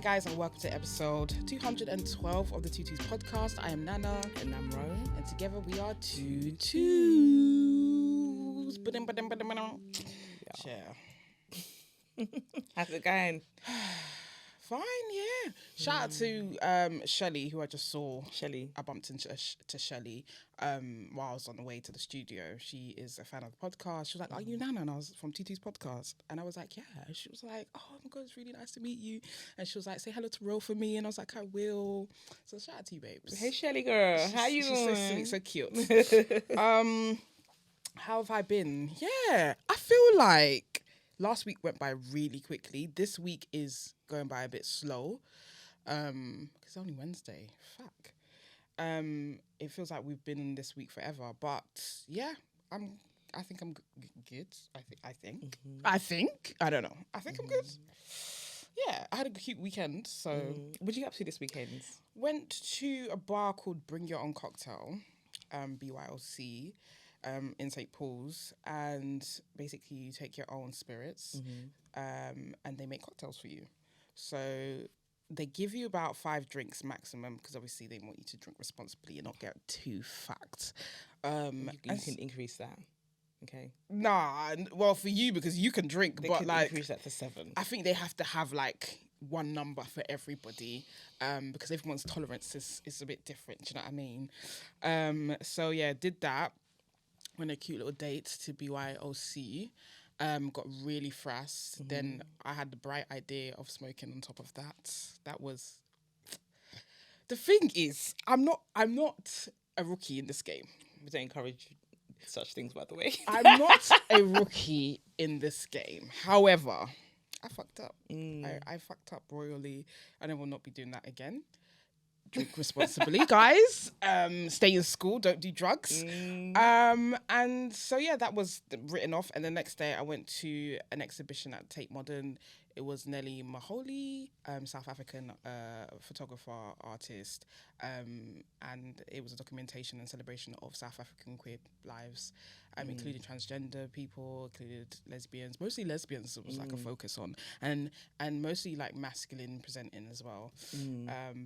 guys, and welcome to episode 212 of the Tutus podcast. I am Nana. And I'm Ro. And together we are Tutus. Yeah. How's it going? Fine, yeah. Shout out to Shelley, who I just saw. Shelley. I bumped into Shelley while I was on the way to the studio. She is a fan of the podcast. She was like, "Are you Nana?" And I was from TT's podcast. And I was like, "Yeah." She was like, "Oh my God, it's really nice to meet you." And she was like, "Say hello to Ro for me." And I was like, "I will." So shout out to you, babes. Hey, Shelley girl. How you doing? She's so sweet, so cute. How have I been? Yeah, I feel like last week went by really quickly. This week is going by a bit slow. Because it's only Wednesday. Fuck. It feels like we've been in this week forever. But yeah, I think I'm good. I think. I don't know. I think I'm good. Yeah, I had a cute weekend. So What did you get up to this weekend? went to a bar called Bring Your Own Cocktail, BYOC. In St. Paul's, and basically you take your own spirits and they make cocktails for you. So they give you about 5 drinks maximum, because obviously they want you to drink responsibly and not get too fucked. You can increase that. Okay. Nah, well, for you, because you can drink, They but can like increase that to 7. I think they have to have like one number for everybody, because everyone's tolerance is a bit different. Do you know what I mean? So yeah, did that. Went a cute little date to BYOC, got really frassed. Then I had the bright idea of smoking on top of that. That was... The thing is, I'm not a rookie in this game. We don't encourage such things, by the way. I'm not a rookie in this game. However, I fucked up. I fucked up royally, and I will not be doing that again. Drink responsibly, guys. Stay in school. Don't do drugs. And so yeah, that was written off. And the next day, I went to an exhibition at Tate Modern. It was Nelly Maholi, South African photographer, artist, and it was a documentation and celebration of South African queer lives, including transgender people, included lesbians, mostly lesbians. It was like a focus on, and mostly like masculine presenting as well.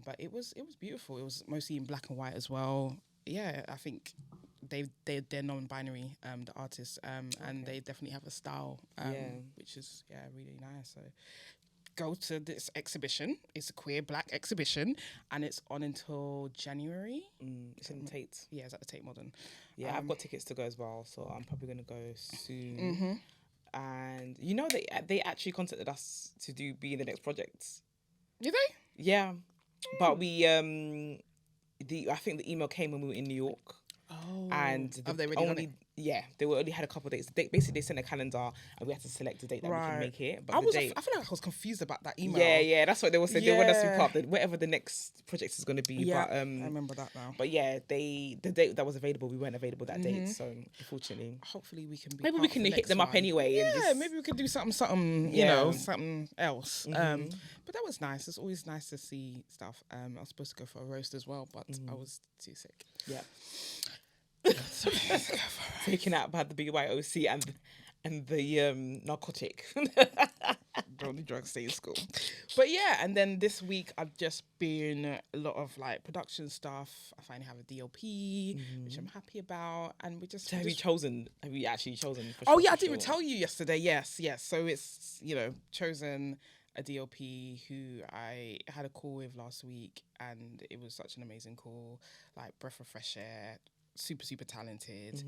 But it was beautiful. It was mostly in black and white as well. Yeah, I think they're non-binary, the artists, and they definitely have a style, which is really nice. So go to this exhibition. It's a queer black exhibition, and it's on until January. It's in Tate. Yeah, it's at the Tate Modern. Yeah, I've got tickets to go as well, so I'm probably going to go soon. And you know, they actually contacted us to be in the next project. Did they? Yeah, but we I think the email came when we were in New York. Oh, and have they already done it? Yeah, they only had a couple of dates. Basically, they sent a calendar and we had to select the date that we can make it. But I feel like I was confused about that email. Yeah, that's what they were saying. They want us to be part of whatever the next project is going to be. Yeah, but, I remember that now. But yeah, the date that was available, we weren't available that date. So unfortunately, hopefully we can be. Maybe we can hit them up anyway. Yeah, maybe we could do something. You know, something else. But that was nice. It's always nice to see stuff. I was supposed to go for a roast as well, but I was too sick. Yeah. Taken out by the BYOC and the narcotic. Don't do drugs, stay in school. But yeah, and then this week I've just been a lot of like production stuff. I finally have a DOP, which I'm happy about, and we just. So have you actually chosen? I didn't even tell you yesterday. Yes. So it's chosen a DOP who I had a call with last week, and it was such an amazing call, like breath of fresh air. Super, super talented.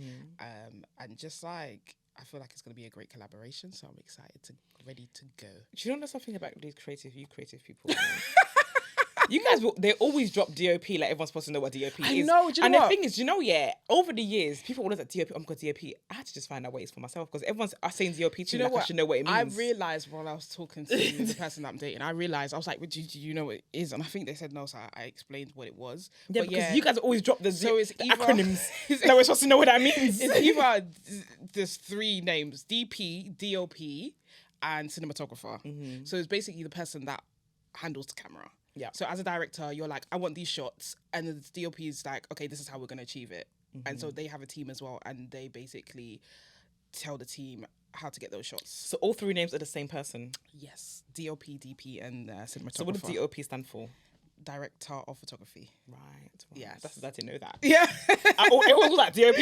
And just like, I feel like it's going to be a great collaboration. So I'm excited ready to go. Do you know something about these creative people? You guys, they always drop DOP like everyone's supposed to know what DOP is. I know, do you know what? The thing is, over the years, people always like DOP, DOP. I had to just find out what it is for myself, because everyone's saying DOP to me like I should know what it means. I realised while I was talking to the person that I'm dating, I was like, do you know what it is? And I think they said no, so I explained what it was. Yeah, but because you guys always drop the acronyms. Like we're supposed to know what that means. It's either there's 3 names, DP, DOP, and cinematographer. So it's basically the person that handles the camera. Yeah. So as a director, you're like, I want these shots, and the DOP is like, okay, this is how we're going to achieve it. And so they have a team as well, and they basically tell the team how to get those shots. So all 3 names are the same person. Yes, DOP, DP, and cinematographer. So what does DOP stand for? Director of photography. Right. Yes. I didn't know that. Yeah. It was like DOP.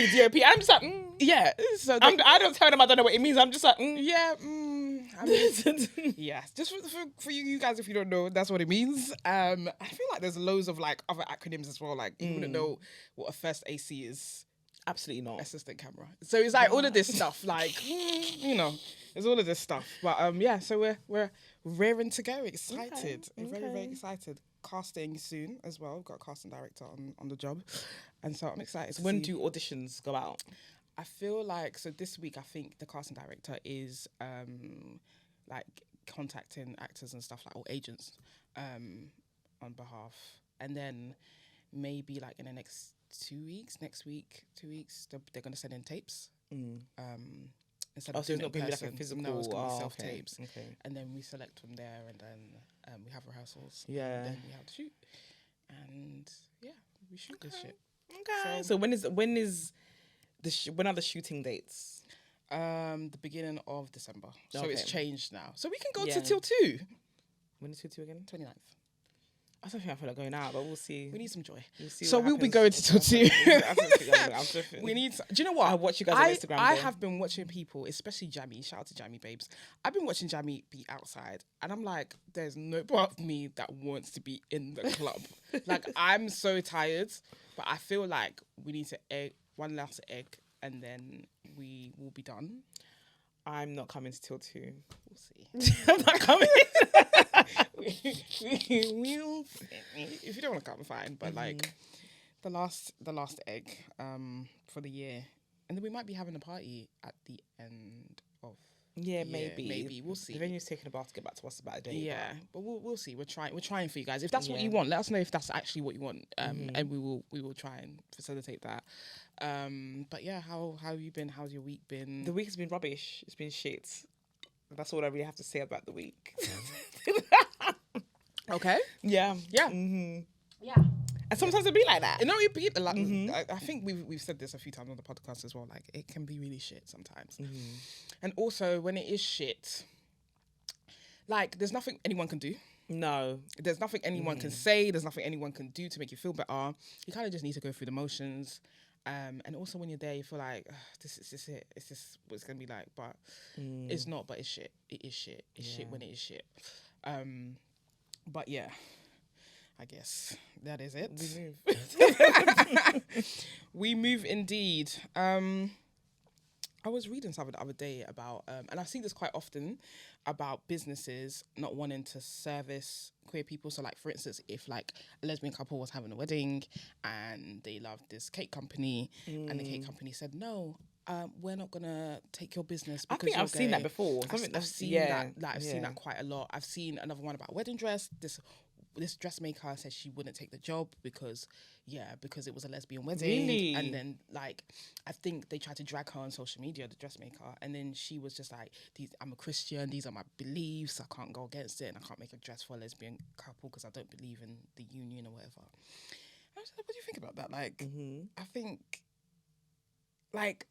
I'm just like, Yeah. So I don't tell them I don't know what it means. I'm just like, yeah. I mean, yeah. Just for you guys, if you don't know, that's what it means. I feel like there's loads of like other acronyms as well. Like you wouldn't know what a first AC is. absolutely not. Assistant camera. So it's like all of this stuff. Like you know, there's all of this stuff. But yeah. So we're raring to go. Excited. Okay. Very very excited. Casting soon as well. We've got a casting director on the job, and so I'm excited. So when do auditions go out? I feel like this week I think the casting director is like contacting actors and stuff like or agents on behalf, and then maybe like in the next 2 weeks, they're gonna send in tapes. Instead of so it's doing not it going to be like person. a physical. No, it's gonna be okay. self tapes, Okay. and then we select from there, and then we have rehearsals. Yeah. And then we have to shoot, and yeah, we shoot this shit. Okay. So when are the shooting dates? The beginning of December. So Okay. it's changed now. So we can go Yeah. to till 2. When is 2 again? 29th. I don't think I feel like going out, but we'll see. We need some joy. We'll see So what we'll be happens. going to till 2. We Do you know what? I'll watch you guys on Instagram. I though. have been watching people, especially Jamie. Shout out to Jamie babes. I've been watching Jamie be outside, and I'm like, there's no part of me that wants to be in the club. Like I'm so tired, but I feel like we need to egg one last egg, and then we will be done. I'm not coming to till 2. We'll see. I'm not coming. We'll see. If you don't want to come, fine. But like the last egg for the year, and then we might be having a party at the end of. Yeah, maybe. We'll see. The venue's taking a while to get back to us about a day. Yeah, but we'll see. We're trying for you guys. If that's what you want, let us know if that's actually what you want. And we will try and facilitate that. But yeah, how have you been? How's your week been? The week has been rubbish. It's been shit. That's all I really have to say about the week. Okay. Yeah. Yeah. Yeah. And sometimes it be like that. No, it be like I think we've said this a few times on the podcast as well. Like it can be really shit sometimes, and also when it is shit, like there's nothing anyone can do. No. There's nothing anyone can say. There's nothing anyone can do to make you feel better. You kind of just need to go through the motions. And also when you're there, you feel like this is it. It's just what it's gonna be like. But it's not. But it's shit. It is shit. It's shit when it is shit. But yeah, I guess that is it. We move. We move indeed. I was reading something the other day about, and I see this quite often, about businesses not wanting to service queer people. So like, for instance, if like a lesbian couple was having a wedding and they loved this cake company and the cake company said, no, we're not going to take your business I because think you're I've seen gay." that before. I've seen that. Like, I've seen that quite a lot. I've seen another one about wedding dress. This dressmaker said she wouldn't take the job because it was a lesbian wedding. Really? And then like I think they tried to drag her on social media, the dressmaker, and then she was just like, I'm a Christian, these are my beliefs, I can't go against it, and I can't make a dress for a lesbian couple because I don't believe in the union or whatever. I was like, what do you think about that? Like I think like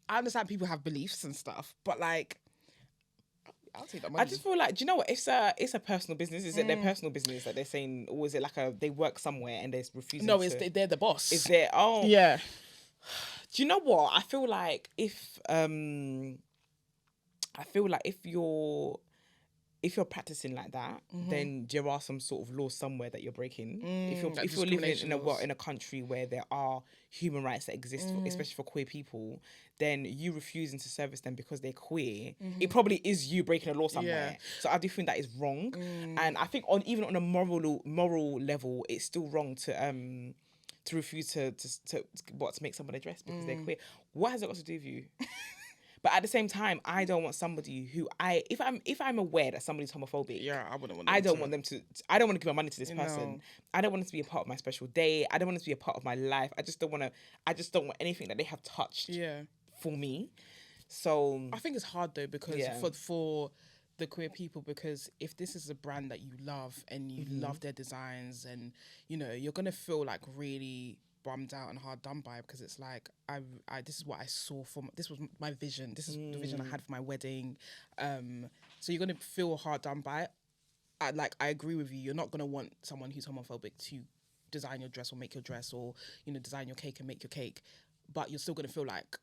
I understand people have beliefs and stuff, but like I'll take that money. I just feel like, do you know what? It's a personal business. Is it their personal business that they're saying, or is it like they work somewhere and they're refusing? No, they're the boss. Is there? Oh, yeah. Do you know what? I feel like if you're practicing like that, then there are some sort of laws somewhere that you're breaking. If you're living in a country where there are human rights that exist, especially for queer people, then you refusing to service them because they're queer, it probably is you breaking a law somewhere. Yeah. So I do think that is wrong, and I think even on a moral level, it's still wrong to refuse to make someone a dress because they're queer. What has it got to do with you? But at the same time, I don't want somebody who if I'm aware that somebody's homophobic, I wouldn't want them I don't want them to. I don't want to give my money to this No. person. I don't want it to be a part of my special day. I don't want it to be a part of my life. I just don't want anything that they have touched for me. So I think it's hard though because for the queer people, because if this is a brand that you love and you love their designs and you're gonna feel like really bummed out and hard done by, because it's like this is what I saw from, this was my vision. This is the vision I had for my wedding. So you're gonna feel hard done by. I agree with you. You're not gonna want someone who's homophobic to design your dress or make your dress, or design your cake and make your cake, but you're still gonna feel like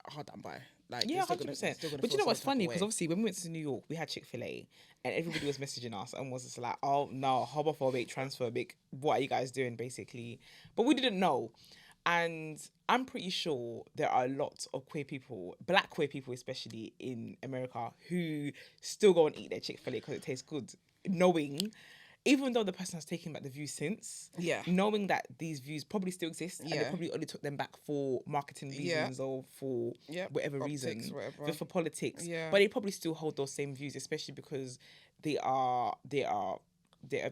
hard done by. Like, yeah, 100%. But you know what's funny? Because obviously when we went to New York, we had Chick-fil-A, and everybody was messaging us and was just like, "Oh no, homophobic, transphobic. What are you guys doing?" Basically, but we didn't know. And I'm pretty sure there are lots of queer people, black queer people especially in America, who still go and eat their Chick-fil-A because it tastes good, knowing, even though the person has taken back the views since, knowing that these views probably still exist, and they probably only took them back for marketing reasons or for whatever reason, just for politics. Yeah. But they probably still hold those same views, especially because they're Christians. Yeah,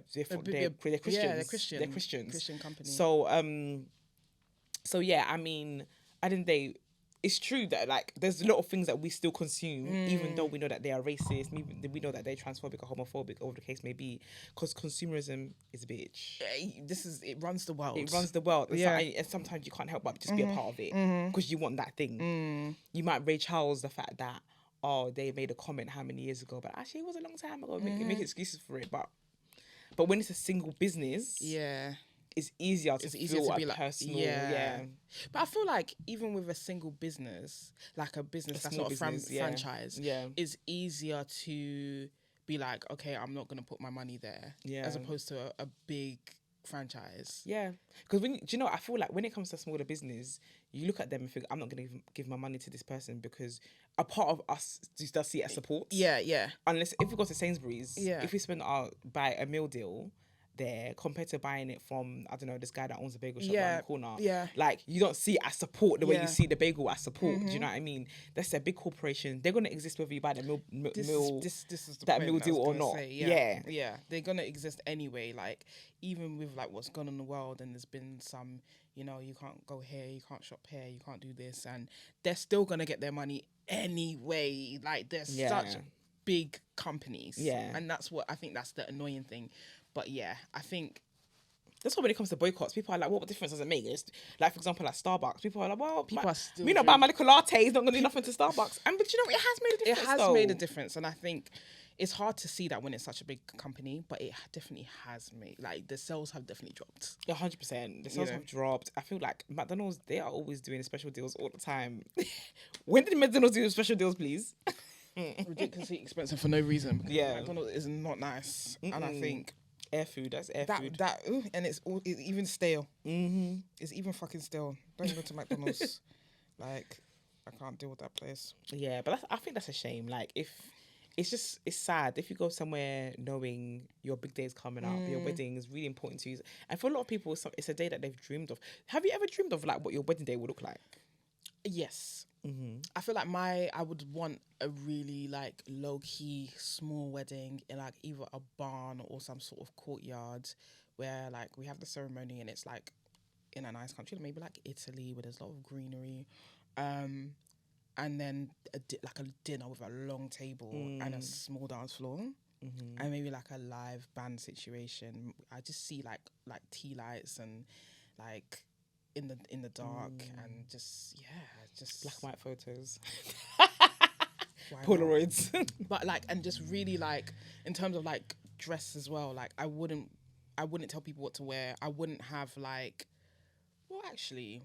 they're Christian. They're Christians. Christian company. So yeah, I mean, I didn't they. It's true that like there's a lot of things that we still consume, even though we know that they are racist, we know that they're transphobic or homophobic, or whatever the case may be, because consumerism is a bitch. It runs the world. It runs the world. And sometimes you can't help but just be a part of it because you want that thing. You might Ray Charles the fact that they made a comment how many years ago, but actually it was a long time ago. Make excuses for it, but when it's a single business, it's easier to be like personal. Yeah. But I feel like even with a single business, like a business that's not a franchise, it's easier to be like, okay, I'm not going to put my money there, as opposed to a big franchise. Yeah. Because I feel like when it comes to smaller business, you look at them and think, I'm not going to give my money to this person because a part of us does see it as support. Yeah. Unless, if we go to Sainsbury's, if we buy a meal deal there compared to buying it from, I don't know, this guy that owns a bagel shop around the corner. Yeah. Like, you don't see it as support the way you see the bagel as support. Do you know what I mean? That's a big corporation. They're going to exist whether you buy the meal deal or not. Yeah. They're going to exist anyway. Like, even with like what's gone on in the world, and there's been some, you can't go here, you can't shop here, you can't do this, and they're still going to get their money anyway. Like, they're such big companies. Yeah. And that's the annoying thing. But yeah, I think that's why when it comes to boycotts, people are like, what difference does it make? It's like, for example, like Starbucks. People are like, well, me not buy my little latte is not going to do nothing to Starbucks. But it has made a difference. It has made a difference. And I think it's hard to see that when it's such a big company, but it definitely has made, like, the sales have definitely dropped. 100%. The sales have dropped. I feel like McDonald's, they are always doing special deals all the time. When did McDonald's do special deals, please? Ridiculously expensive for no reason. Because McDonald's is not nice. And I think... That's air food. And it's even stale. It's even fucking stale. Don't even go to McDonald's. Like, I can't deal with that place. Yeah, but I think that's a shame. Like, if it's sad if you go somewhere knowing your big day is coming up, your wedding is really important to you, and for a lot of people, it's a day that they've dreamed of. Have you ever dreamed of like what your wedding day would look like? Yes. I feel like I would want a really like low-key small wedding in like either a barn or some sort of courtyard where like we have the ceremony and it's like in a nice country, maybe like Italy, where there's a lot of greenery, and then a dinner with a long table and a small dance floor, and maybe like a live band situation. I just see like tea lights and like in the dark and just black and white photos. Polaroids. But like, and just really like in terms of like dress as well, like I wouldn't tell people what to wear. I wouldn't have like, well actually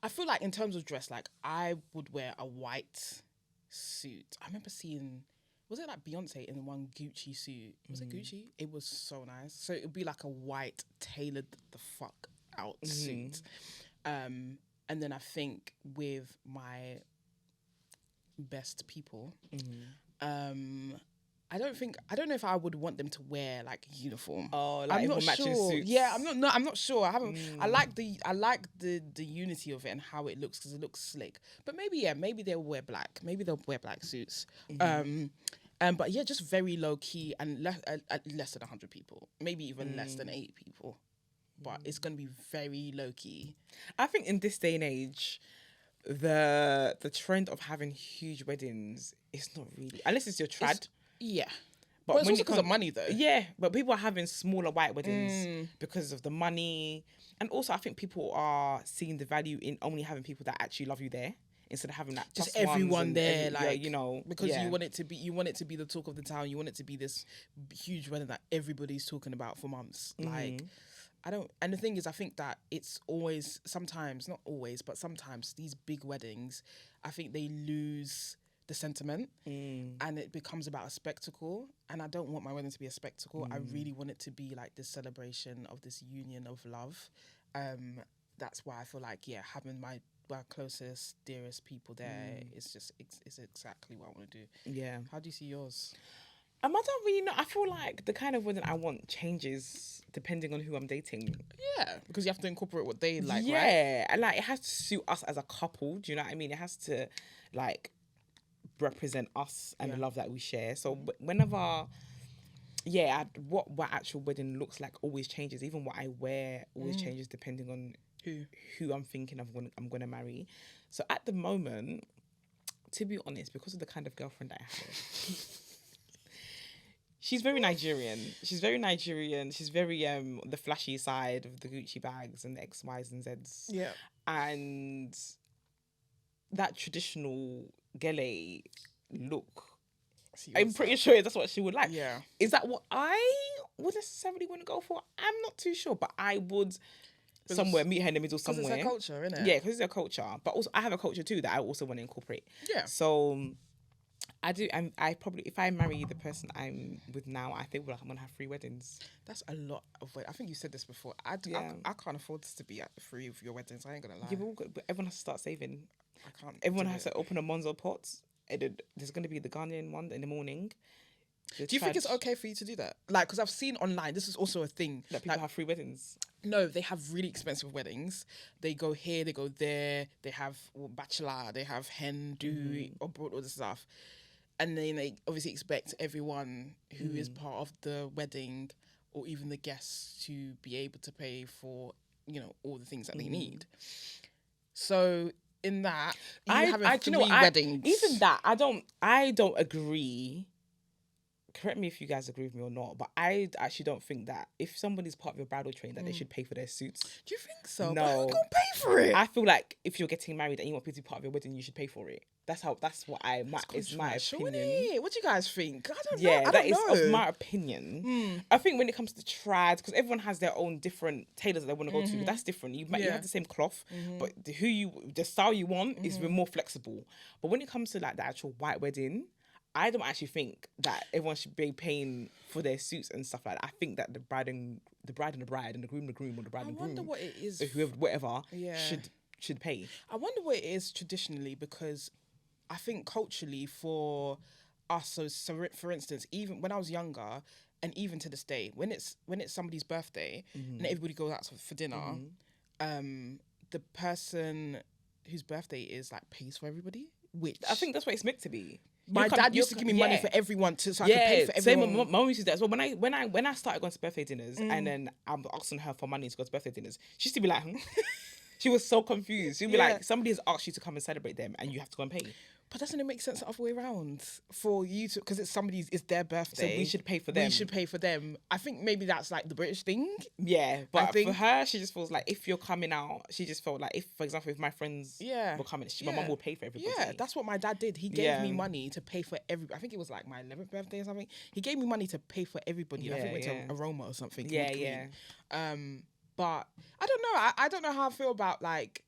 I feel like in terms of dress, like I would wear a white suit. I remember seeing, was it like Beyonce in one Gucci suit? Was it Gucci? It was so nice. So it would be like a white tailored the fuck out suit. And then I think with my best people, I don't know if I would want them to wear like uniform. Oh, like I'm not matching sure. suits. Yeah, I'm not sure. I haven't. I like the unity of it and how it looks because it looks slick. But maybe they'll wear black. Maybe they'll wear black suits. But yeah, just very low key and less than 100 people. Maybe even less than 8 people. But it's going to be very low-key. I think in this day and age, the trend of having huge weddings is not really... Unless it's your trad. But it's also because of money, though. Yeah, but people are having smaller white weddings because of the money. And also, I think people are seeing the value in only having people that actually love you there, instead of having that just everyone there, like, you know, because you want it to be the talk of the town. You want it to be this huge wedding that everybody's talking about for months. Like, and the thing is, I think that it's always, sometimes, not always, but sometimes these big weddings, I think they lose the sentiment and it becomes about a spectacle. And I don't want my wedding to be a spectacle. I really want it to be like this celebration of this union of love. That's why I feel like, having my closest, dearest people there is just, it's exactly what I want to do. Yeah. How do you see yours? I don't really know. I feel like the kind of wedding I want changes depending on who I'm dating. Yeah, because you have to incorporate what they like, right? Yeah, and like it has to suit us as a couple. Do you know what I mean? It has to like represent us and the love that we share. So whenever, what actual wedding looks like always changes. Even what I wear always changes depending on who I'm thinking I'm gonna marry. So at the moment, to be honest, because of the kind of girlfriend I have, she's very Nigerian. She's very the flashy side of the Gucci bags and the X, Y's and Z's. Yeah. And that traditional gele look, I'm pretty sure that's what she would like. Yeah. Is that what I would necessarily want to go for? I'm not too sure, but I would meet her in the middle somewhere. Because it's her culture, isn't it? Yeah, because it's her culture. But also, I have a culture too that I also want to incorporate. Yeah. So I do. I probably, if I marry the person I'm with now, I think I'm gonna have 3 weddings. That's a lot of weddings. I think you said this before. I can't afford this to be at 3 of your weddings. I ain't gonna lie. Yeah, but everyone has to start saving. I can't. Everyone has to open a Monzo pot. There's gonna be the Ghanaian one in the morning. Do you think it's okay for you to do that? Like, because I've seen online, this is also a thing. That people have 3 weddings. No, they have really expensive weddings. They go here, they go there. They have bachelor, they have hen, do, abroad, all this stuff. And then they obviously expect everyone who is part of the wedding or even the guests to be able to pay for, all the things that they need. So in that, you have 3 weddings. Even that, I don't agree. Correct me if you guys agree with me or not, but I actually don't think that if somebody's part of your bridal train that they should pay for their suits. Do you think so? No. But who gonna pay for it? I feel like if you're getting married and you want people to be part of your wedding, you should pay for it. That's what it's my opinion. What do you guys think? I don't know. Yeah, that is of my opinion. I think when it comes to trads, because everyone has their own different tailors that they want to go to, that's different. You have the same cloth, but the style you want is more flexible. But when it comes to like the actual white wedding, I don't actually think that everyone should be paying for their suits and stuff like that. I think that the bride and the bride, and the groom or the bride and groom. I wonder what it is. Whatever should pay. I wonder what it is traditionally, because I think culturally for us, so for instance, even when I was younger, and even to this day, when it's somebody's birthday and everybody goes out for dinner, the person whose birthday is like pays for everybody. Which I think that's what it's meant to be. My dad used to give me money for everyone so I could pay for everyone. Same, my mum used to do that. So when I started going to birthday dinners and then I'm asking her for money to go to birthday dinners, she used to be like, she was so confused. She'd be like, somebody has asked you to come and celebrate them and you have to go and pay. But doesn't it make sense the other way around for you to, because it's their birthday. So we should pay for them. We should pay for them. I think maybe that's like the British thing. Yeah, but for her, she just feels like if you're coming out, she just felt like if, for example, if my friends were coming, my mum will pay for everybody. Yeah, that's what my dad did. He gave me money to pay for everybody. I think it was like my 11th birthday or something. He gave me money to pay for everybody. I think we went to Aroma or something. Yeah. But I don't know. I don't know how I feel about like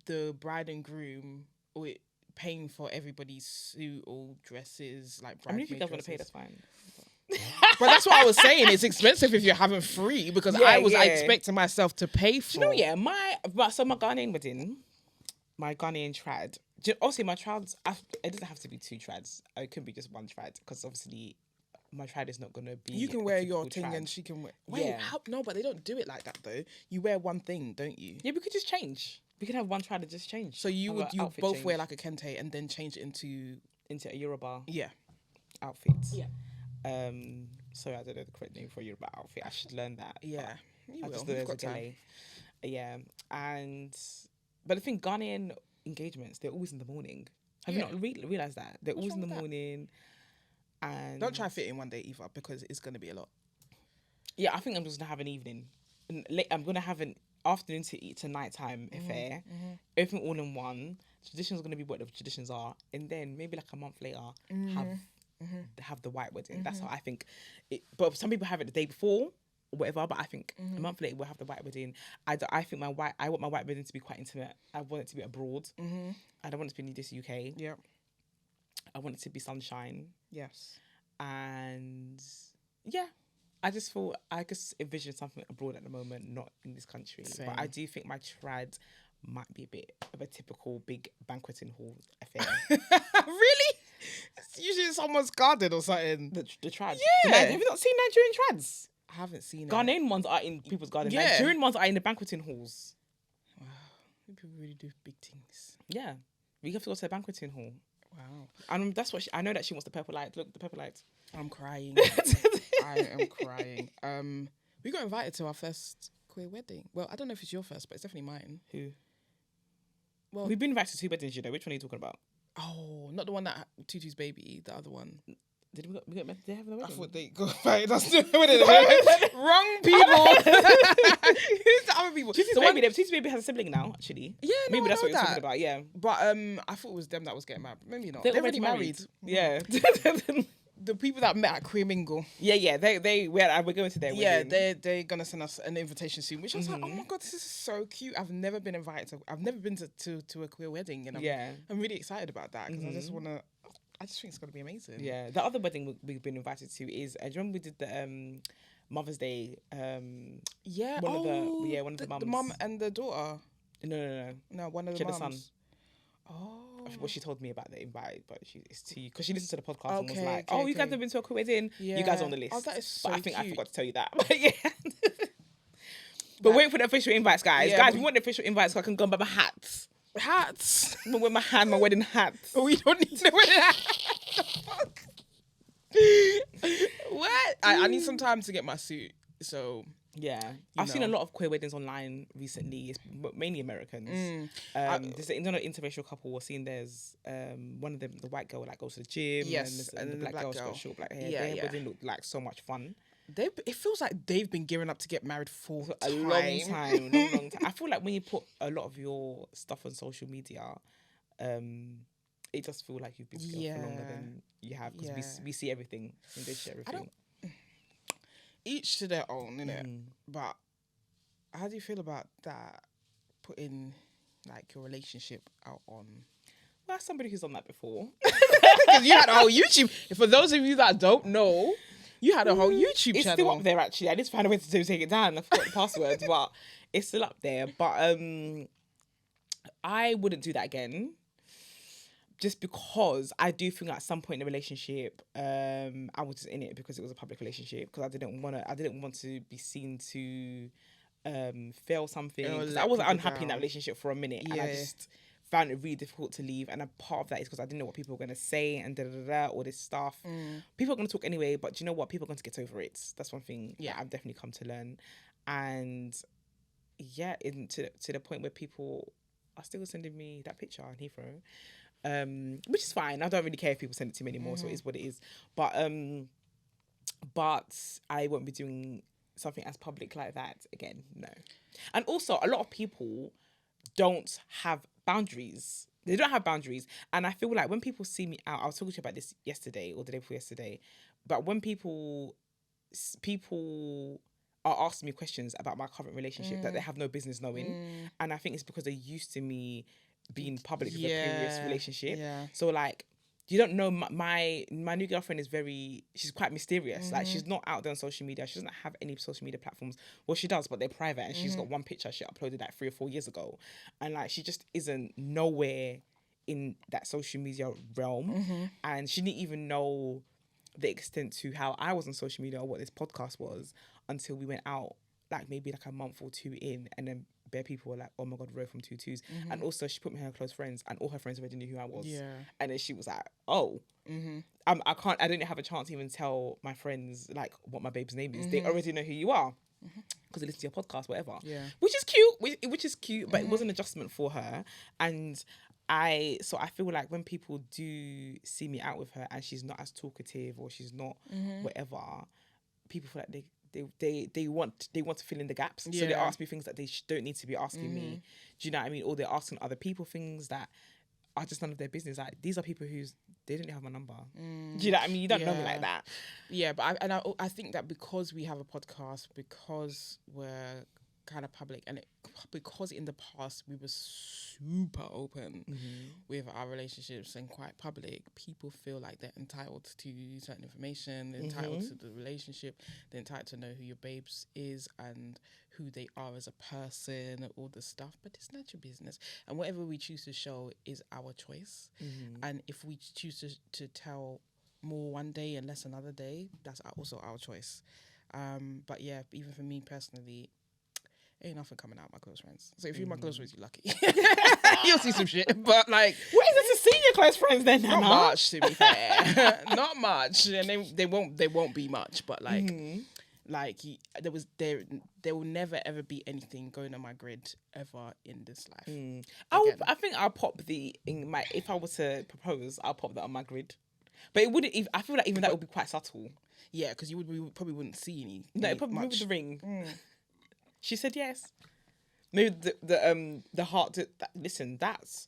the bride and groom or paying for everybody's suit or dresses, like bridesmaid if you guys want to pay, that's fine. But that's what I was saying. It's expensive if you're having free, because I expecting myself to pay for. Do you know, my Ghanaian wedding, my Ghanaian trad. Obviously, my trads. It doesn't have to be 2 trads. It could be just 1 trad, because obviously my trad is not gonna be. You can wear your thing and she can wear. Wait, Yeah. no, but they don't do it like that though. You wear one thing, don't you? Yeah, we could just change. We could have 1 trad and just change. So you both wear like a kente and then change it into a Yoruba outfit. Yeah. Sorry, I don't know the correct name for a Yoruba outfit. I should learn that. Yeah, you will. Just You've got time. Yeah, but I think Ghanaian engagements, they're always in the morning. Have you not realised that? They're always in the morning. And Don't try fit in one day either, because it's going to be a lot. yeah, I think I'm just gonna have an evening. I'm gonna have an afternoon to eat to nighttime affair. Everything all in one. Traditions gonna be what the traditions are, and then maybe like a month later have the white wedding. That's how I think. But some people have it the day before or whatever. But I think a month later we'll have the white wedding. I think I want my white wedding to be quite intimate. I want it to be abroad. I don't want it to be in this UK. Yeah. I want it to be sunshine. Yes. And yeah. I just envision something abroad at the moment, not in this country. Same. But I do think my trad might be a bit of a typical big banqueting hall affair. Really? It's usually in someone's garden or something. The trad. Yeah. Have you not seen Nigerian trads? I haven't seen it. Ghanaian ones are in people's gardens. Yeah. Nigerian ones are in the banqueting halls. Wow. People really do big things. Yeah. We have to go to a banqueting hall. Wow. And that's what I know that she wants the purple light. Look, the purple light. I'm crying. I am crying. We got invited to our first queer wedding. Well, I don't know if it's your first, but it's definitely mine. Who? Well, We've been invited to 2 weddings, you know. Which one are you talking about? oh, not the one that Tutu's baby, the other one. Did they have the wedding? I thought they got invited us to the wedding. Wrong people. Who's the other people? Tutu's baby has a sibling now, actually. Yeah, no, Maybe I that's know what you're that. talking about, yeah. But I thought it was them that was getting married. Maybe not. They're They're already already married. Yeah. The people that met at Queer Mingle. Yeah. We're going to their wedding. Yeah, they're gonna send us an invitation soon. Which I was like, oh my god, this is so cute. I've never been invited to. I've never been to a queer wedding, and I'm really excited about that because I just think it's gonna be amazing. Yeah. The other wedding we've been invited to is. Do you remember we did the Mother's Day? Yeah. One of the mums. The mum and the daughter. No, One of the she had a mums. son. Oh. What she told me about the invite, but it's to you because she listened to the podcast and was Okay, like, okay, "Oh, you guys okay. have been to a queer wedding. You guys are on the list." Oh, that is so But I think I cute. forgot to tell you that. But yeah. But wait for the official invites, guys. Yeah, Guys, but- we want the official invites so I can go and buy my hats. Hats. I'm gonna wear my wedding hats. We don't need to wear that. What? I need some time to get my suit. So Yeah, I've seen a lot of queer weddings online recently. It's mainly Americans. There's an interracial couple. We're seeing there's one of them, the white girl, like goes to the gym. Yes, and the black girl's girl. got short black hair. Yeah, Their yeah. wedding looked like so much fun. it feels like they've been gearing up to get married for A long time. I feel like when you put a lot of your stuff on social media, it does feel like you've been together for longer than you have because we see everything and they share everything. Each to their own, innit? But how do you feel about that? Putting like your relationship out on. Well, as somebody who's done that before. Because you had a whole YouTube. For those of you that don't know, you had a whole YouTube It's channel. still up there, actually. I need to find a way to take it down. I forgot the password, but it's still up there. But I wouldn't do that again. Just because I do think at some point in the relationship, I was just in it because it was a public relationship. Because I didn't want to be seen to fail something. Because I wasn't unhappy in that relationship for a minute, and I just found it really difficult to leave. And a part of that is because I didn't know what people were going to say and all this stuff. People are going to talk anyway, but do you know what? People are going to get over it. That's one thing that I've definitely come to learn. And yeah, to the point where people are still sending me that picture on Heathrow. Which is fine. I don't really care if people send it to me anymore, so it is what it is. But I won't be doing something as public like that again. No. And also, a lot of people don't have boundaries. They don't have boundaries. And I feel like when people see me out, I was talking to you about this yesterday or the day before yesterday, but when people are asking me questions about my current relationship that they have no business knowing. And I think it's because they're used to me being public with a previous relationship. Yeah. So like, you don't know, my new girlfriend is she's quite mysterious. Like, she's not out there on social media. She doesn't have any social media platforms. Well, she does, but they're private. And she's got one picture she uploaded like 3 or 4 years ago. And like, she just isn't nowhere in that social media realm. And she didn't even know the extent to how I was on social media or what this podcast was until we went out, like maybe like a month or 2 in, and then bare people were like, "Oh my god, Ro from 22s." And also she put me in her close friends, and all her friends already knew who I was. And then she was like, "Oh, I didn't have a chance to even tell my friends like what my babe's name is. They already know who you are because they listen to your podcast, whatever." Which is cute. But it was an adjustment for her, and I feel like when people do see me out with her and she's not as talkative or she's not whatever, people feel like they want to fill in the gaps. So they ask me things that they don't need to be asking me. Do you know what I mean? Or they're asking other people things that are just none of their business. Like, these are people they didn't have my number. Do you know what I mean? You don't know me like that. Yeah, but I think that because we have a podcast, because we're kind of public, and because in the past we were super open with our relationships and quite public, people feel like they're entitled to certain information, they're entitled to the relationship, they're entitled to know who your babes is and who they are as a person and all this stuff. But it's not your business, and whatever we choose to show is our choice. And if we choose to tell more one day and less another day, that's also our choice. But yeah, even for me personally, ain't nothing coming out of my close friends. So if you're my close friends, you're lucky. You'll see some shit. But like, what is it to see your close friends then? Not much, to be fair. Not much, and they won't be much. But like, there will never ever be anything going on my grid ever in this life. I think I'll pop if I were to propose, I'll pop that on my grid. But it wouldn't. I feel like even that would be quite subtle. Yeah, because we probably wouldn't see any. No, it probably moved the ring. She said yes. Maybe the heart. Listen, that's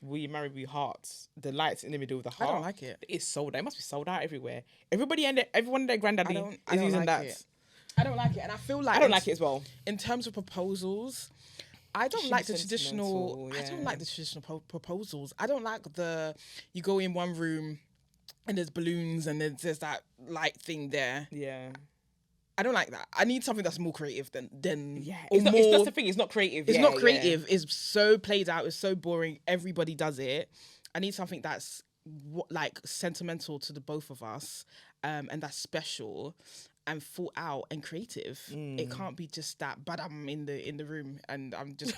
Will You Marry Me hearts. The lights in the middle of the heart. I don't like it. It's sold out. It must be sold out everywhere. Everyone and their granddaddy is using like that. It. I don't like it, and I feel like I don't like it as well. In terms of proposals, I don't like the traditional. I don't like the traditional proposals. I don't like you go in one room and there's balloons and there's that light thing there. Yeah. I don't like that. I need something that's more creative than yeah. That's the thing. It's not creative. It's not creative. Yeah. It's so played out. It's so boring. Everybody does it. I need something that's like sentimental to the both of us, and that's special and thought out and creative. It can't be just that. But I'm in the room and I'm just.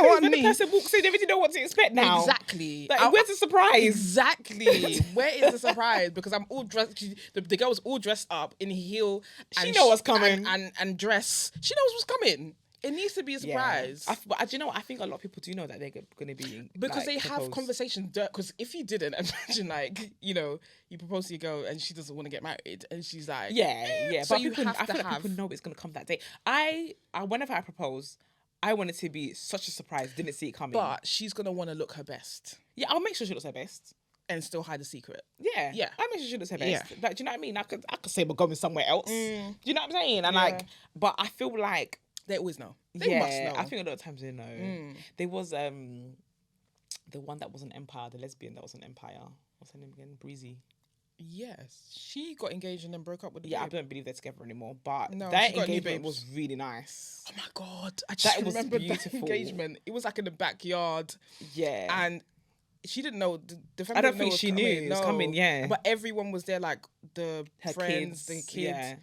And then the person walks in, they really know what to expect now. Exactly. Like, where's the surprise? Exactly. Where is the surprise? Because I'm all dressed. The girl's all dressed up in heel. She knows what's coming. And dress. She knows what's coming. It needs to be a surprise. Yeah. But do you know what? I think a lot of people do know that they're going to be because they have conversations. Because if you didn't, imagine you propose to your girl and she doesn't want to get married and she's like, yeah. So but you have to I feel like people know it's going to come that day. I whenever I propose, I want it to be such a surprise. Didn't see it coming. But she's gonna want to look her best. Yeah, I'll make sure she looks her best. And still hide the secret. Yeah. I'll make sure she looks her best. Yeah. Like, do you know what I mean? I could say we're going somewhere else. Do you know what I'm saying? And but I feel like they always know. They must know. I think a lot of times they know. There was the one that was an Empire, the lesbian that was an Empire. What's her name again? Breezy. Yes, she got engaged and then broke up with. I don't believe they're together anymore. But that engagement was really nice. Oh my god, I just remember that engagement. It was like in the backyard. Yeah, and she didn't know. The family I don't think she knew it was coming. Yeah, but everyone was there, like her friends, the kids. Yeah.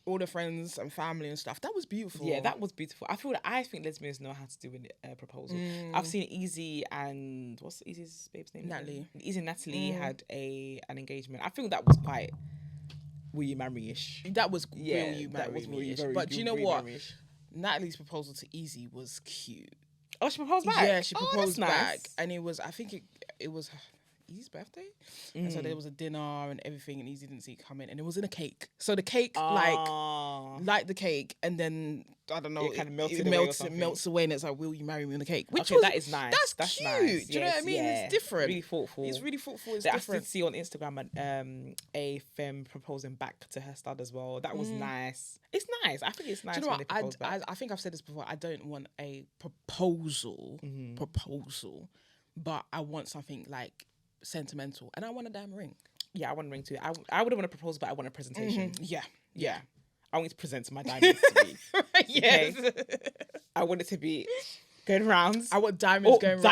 All the friends and family and stuff. That was beautiful. Yeah, that was beautiful. I think lesbians know how to do a proposal. I've seen Easy and what's Easy's babe's name? Natalie. Easy and Natalie had an engagement. I think that was quite Will You Marry-ish. That was Will You Marry-ish. But do you know what? Marry-ish. Natalie's proposal to Easy was cute. Oh, she proposed back? Yeah, she proposed back. Nice. And it was Easy's birthday, and so there was a dinner and everything, and Easy didn't see it coming, and it was in a cake. So the cake, like the cake, and then I don't know, it kind of melts away, and it's like, "Will you marry me on the cake?" Which that is nice. That's cute. Nice. Do you know what I mean? It's different. Really thoughtful. It's really thoughtful. It's different. I did see on Instagram a femme proposing back to her stud as well. That was nice. It's nice. I think it's nice. Do you know what? I think I've said this before. I don't want a proposal, but I want something like sentimental, and I want a damn ring. Yeah, I want a ring too. I wouldn't want a proposal, but I want a presentation. Yeah. I want to present my diamonds to me. Yes. Okay? I want it to be going round. I want diamonds going round.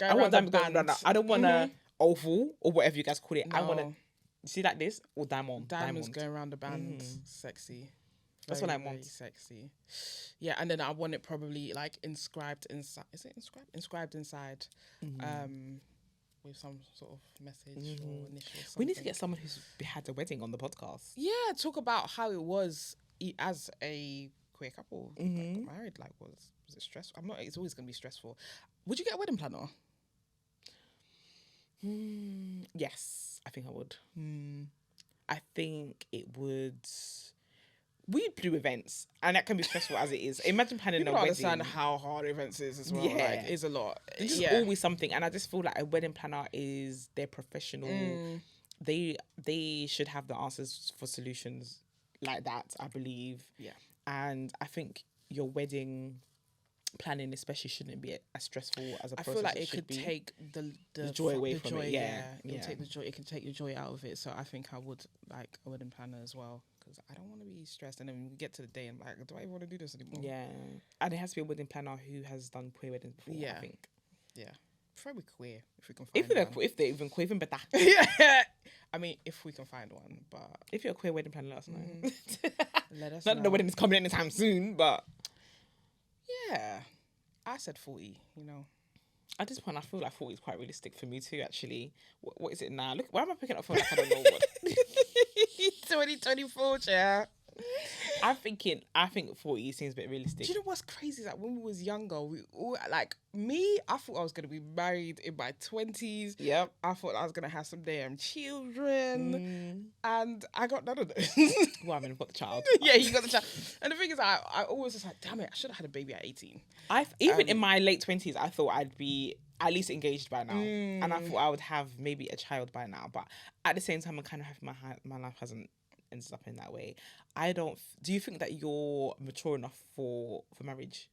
I want diamonds going round. I don't want a oval or whatever you guys call it. No. I want to see like this or diamonds going around the band. Sexy. That's what I want. Very sexy. Yeah, and then I want it probably like inscribed inside. Is it inscribed? Inscribed inside. With some sort of message or initial. We need to get someone who's had a wedding on the podcast. Yeah, talk about how it was as a queer couple that got married. Like, was it stressful? It's always going to be stressful. Would you get a wedding planner? Yes, I think I would. I think it would. We do events, and that can be stressful as it is. Imagine planning People a don't wedding. understand how hard events is as well. Yeah. Like, it's a lot. There's just always something, and I just feel like a wedding planner is they're professional. They should have the answers for solutions like that, I believe. Yeah. And I think your wedding planning especially shouldn't be as stressful as a I process. feel like it it could be. take the joy away from it. Yeah. It would take the joy. It can take the joy out of it. So I think I would like a wedding planner as well, because I don't want to be stressed. And then we get to the day and like, do I even want to do this anymore? Yeah, and it has to be a wedding planner who has done queer weddings before. Yeah. I think. Yeah. Probably queer if we can find If they're even queer, even better. Yeah. I mean, if we can find one, but If you're a queer wedding planner, let us know. let us Not know. that the wedding is coming anytime soon, but Yeah. I said 40, you know. at this point, I feel like 40 is quite realistic for me too. Actually, what is it now? Look, why am I picking up phone like I don't know what? 2024, yeah. I think 40 seems a bit realistic. Do you know what's crazy is that when we was younger, we all, like me, I thought I was gonna be married in my 20s. Yep. I thought I was gonna have some damn children, and I got none of those. Well, I mean, I've got the child. Yeah, you got the child. And the thing is, I always was like, damn it, I should have had a baby at 18. Even in my late 20s, I thought I'd be at least engaged by now, and I thought I would have maybe a child by now. But at the same time, I kind of have my life hasn't ended up in that way. I don't. Do you think that you're mature enough for marriage?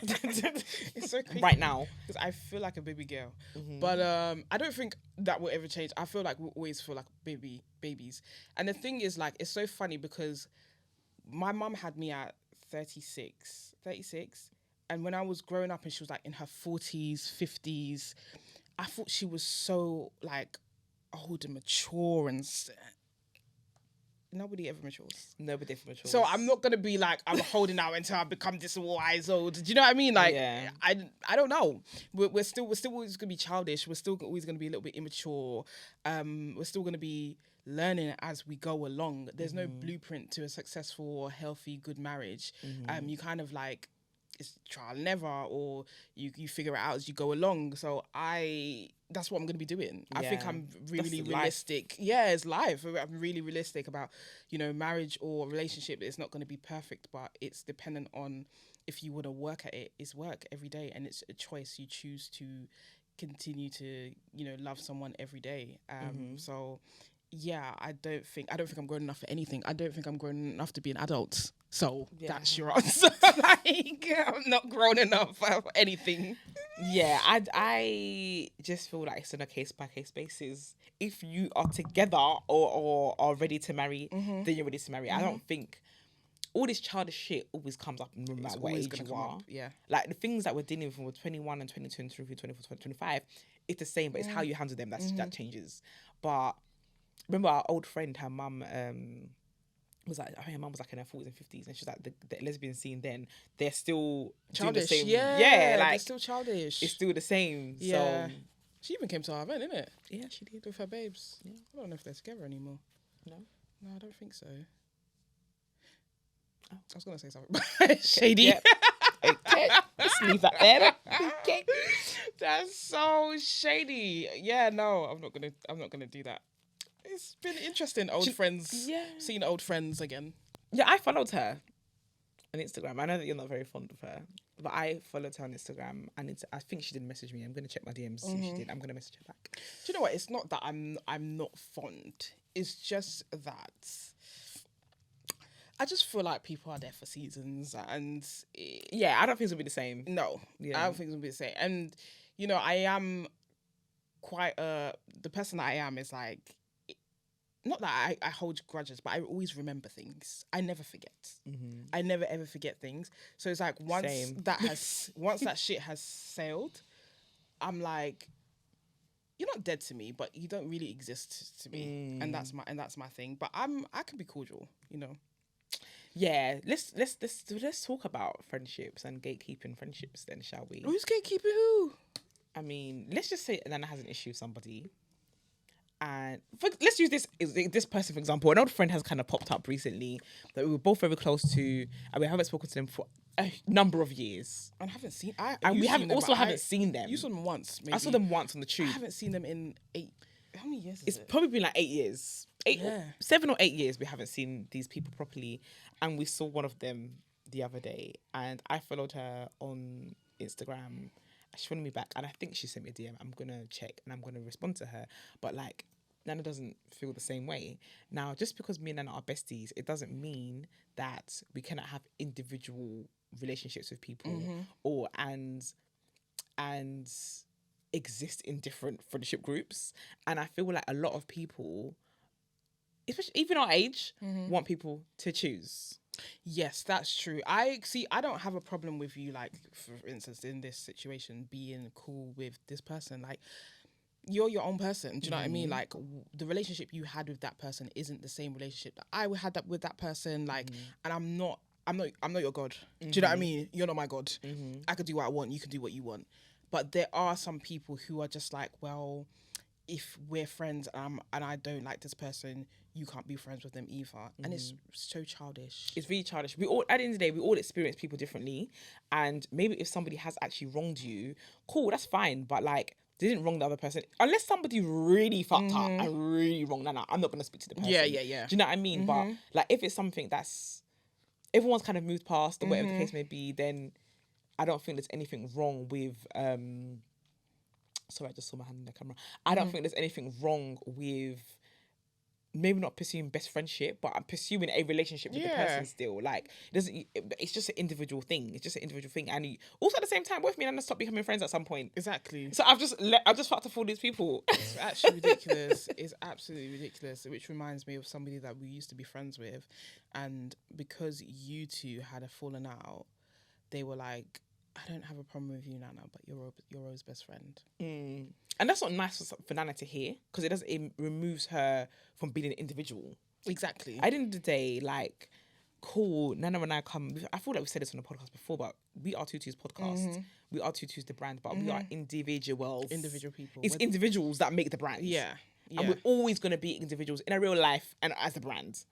It's so crazy right now, because I feel like a baby girl, but I don't think that will ever change. I feel like we'll always feel like babies. And the thing is, like, it's so funny because my mum had me at 36, and when I was growing up and she was like in her 40s, 50s, I thought she was so like old and mature and. Nobody ever matures. So I'm not gonna be like I'm holding out until I become this wise old. Do you know what I mean? Like, yeah. I don't know. We're still always gonna be childish. We're still always gonna be a little bit immature. We're still gonna be learning as we go along. There's no blueprint to a successful or healthy, good marriage. You kind of like it's trial and error, or you figure it out as you go along. So that's what I'm going to be doing. I think I'm really realistic. Life. Yeah, it's life. I'm really realistic about, marriage or relationship. It's not going to be perfect, but it's dependent on if you want to work at it. It's work every day, and it's a choice. You choose to continue to, love someone every day. So yeah, I don't think I'm grown enough for anything. I don't think I'm grown enough to be an adult. So that's your answer. Like, I'm not grown enough for anything. Yeah, I just feel like it's on a case by case basis. If you are together or are ready to marry, then you're ready to marry. I don't think all this childish shit always comes up no matter what age you are. Yeah. Like the things that we're dealing with when we're 21 and 22 and 23, 24, 25, it's the same, but it's how you handle them that changes. But remember our old friend, her mum was like, I think her mum was like in her 40s and 50s, and she's like, the lesbian scene then, they're still childish. Doing the same. Yeah, like they're still childish. It's still the same. Yeah. So she even came to our event, innit? Yeah, she did. With her babes. Yeah. I don't know if they're together anymore. No, I don't think so. Oh. I was gonna say something shady. Yep. Okay, let's leave that there. Okay, that's so shady. Yeah, no, I'm not gonna do that. It's been interesting, friends. Yeah, seeing old friends again. Yeah, I followed her on Instagram. I know that you're not very fond of her, but I followed her on Instagram, and I think she did message me. I'm gonna check my DMs. See if she did. I'm gonna message her back. Do you know what? It's not that I'm not fond. It's just that I just feel like people are there for seasons, and yeah, I don't think it'll be the same. No, I don't think it'll be the same. And I am quite the person that I am is like. Not that I hold grudges, but I always remember things. I never forget. I never ever forget things. So it's like once that shit has sailed, I'm like, you're not dead to me, but you don't really exist to me, and that's my thing. But I can be cordial, Yeah, let's talk about friendships and gatekeeping friendships then, shall we? Who's gatekeeping who? I mean, let's just say Nana has an issue with somebody. And let's use this person for example. An old friend has kind of popped up recently that we were both very close to, and we haven't spoken to them for a number of years. And I haven't seen. We haven't seen them. You saw them once. Maybe. I saw them once on the tube. I haven't seen them in 8. How many years? It's probably been like 8 years. 7 or 8 years we haven't seen these people properly, and we saw one of them the other day, and I followed her on Instagram. She followed me back, and I think she sent me a DM. I'm gonna check and I'm gonna respond to her. But like, Nana doesn't feel the same way. Now, just because me and Nana are besties, it doesn't mean that we cannot have individual relationships with people or and exist in different friendship groups. And I feel like a lot of people, especially even our age, want people to choose. Yes, that's true. I don't have a problem with you, like, for instance, in this situation, being cool with this person. Like, you're your own person. Do you know what I mean? Like, the relationship you had with that person isn't the same relationship that I had with that person. Like, and I'm not your God. Do you know what I mean? You're not my God. I could do what I want. You can do what you want. But there are some people who are just like, well, if we're friends and I don't like this person, you can't be friends with them either. And it's so childish. It's really childish. We all, at the end of the day, we all experience people differently. And maybe if somebody has actually wronged you, cool, that's fine. But like, they didn't wrong the other person. Unless somebody really fucked up and really wrong Nana, I'm not going to speak to the person. Yeah. Do you know what I mean? But like, if it's something that's, everyone's kind of moved past or whatever the case may be, then I don't think there's anything wrong with, sorry, I just saw my hand in the camera. I don't think there's anything wrong with maybe not pursuing best friendship, but I'm pursuing a relationship with the person still. Like, it's just an individual thing. It's just an individual thing. And also at the same time, both me and Anna stop becoming friends at some point. Exactly. So I've just fucked off all these people. It's actually ridiculous. It's absolutely ridiculous. Which reminds me of somebody that we used to be friends with. And because you two had a falling out, they were like, I don't have a problem with you, Nana, but you're Rose's best friend. And that's not nice for Nana to hear, because it removes her from being an individual. Exactly. At the end of the day, like, cool, Nana and I I feel like we've said this on the podcast before, but we are Tutu's podcast. We are Tutu's the brand, but we are individuals. Individual people. It's individuals that make the brand. Yeah. And we're always going to be individuals in our real life and as the brand.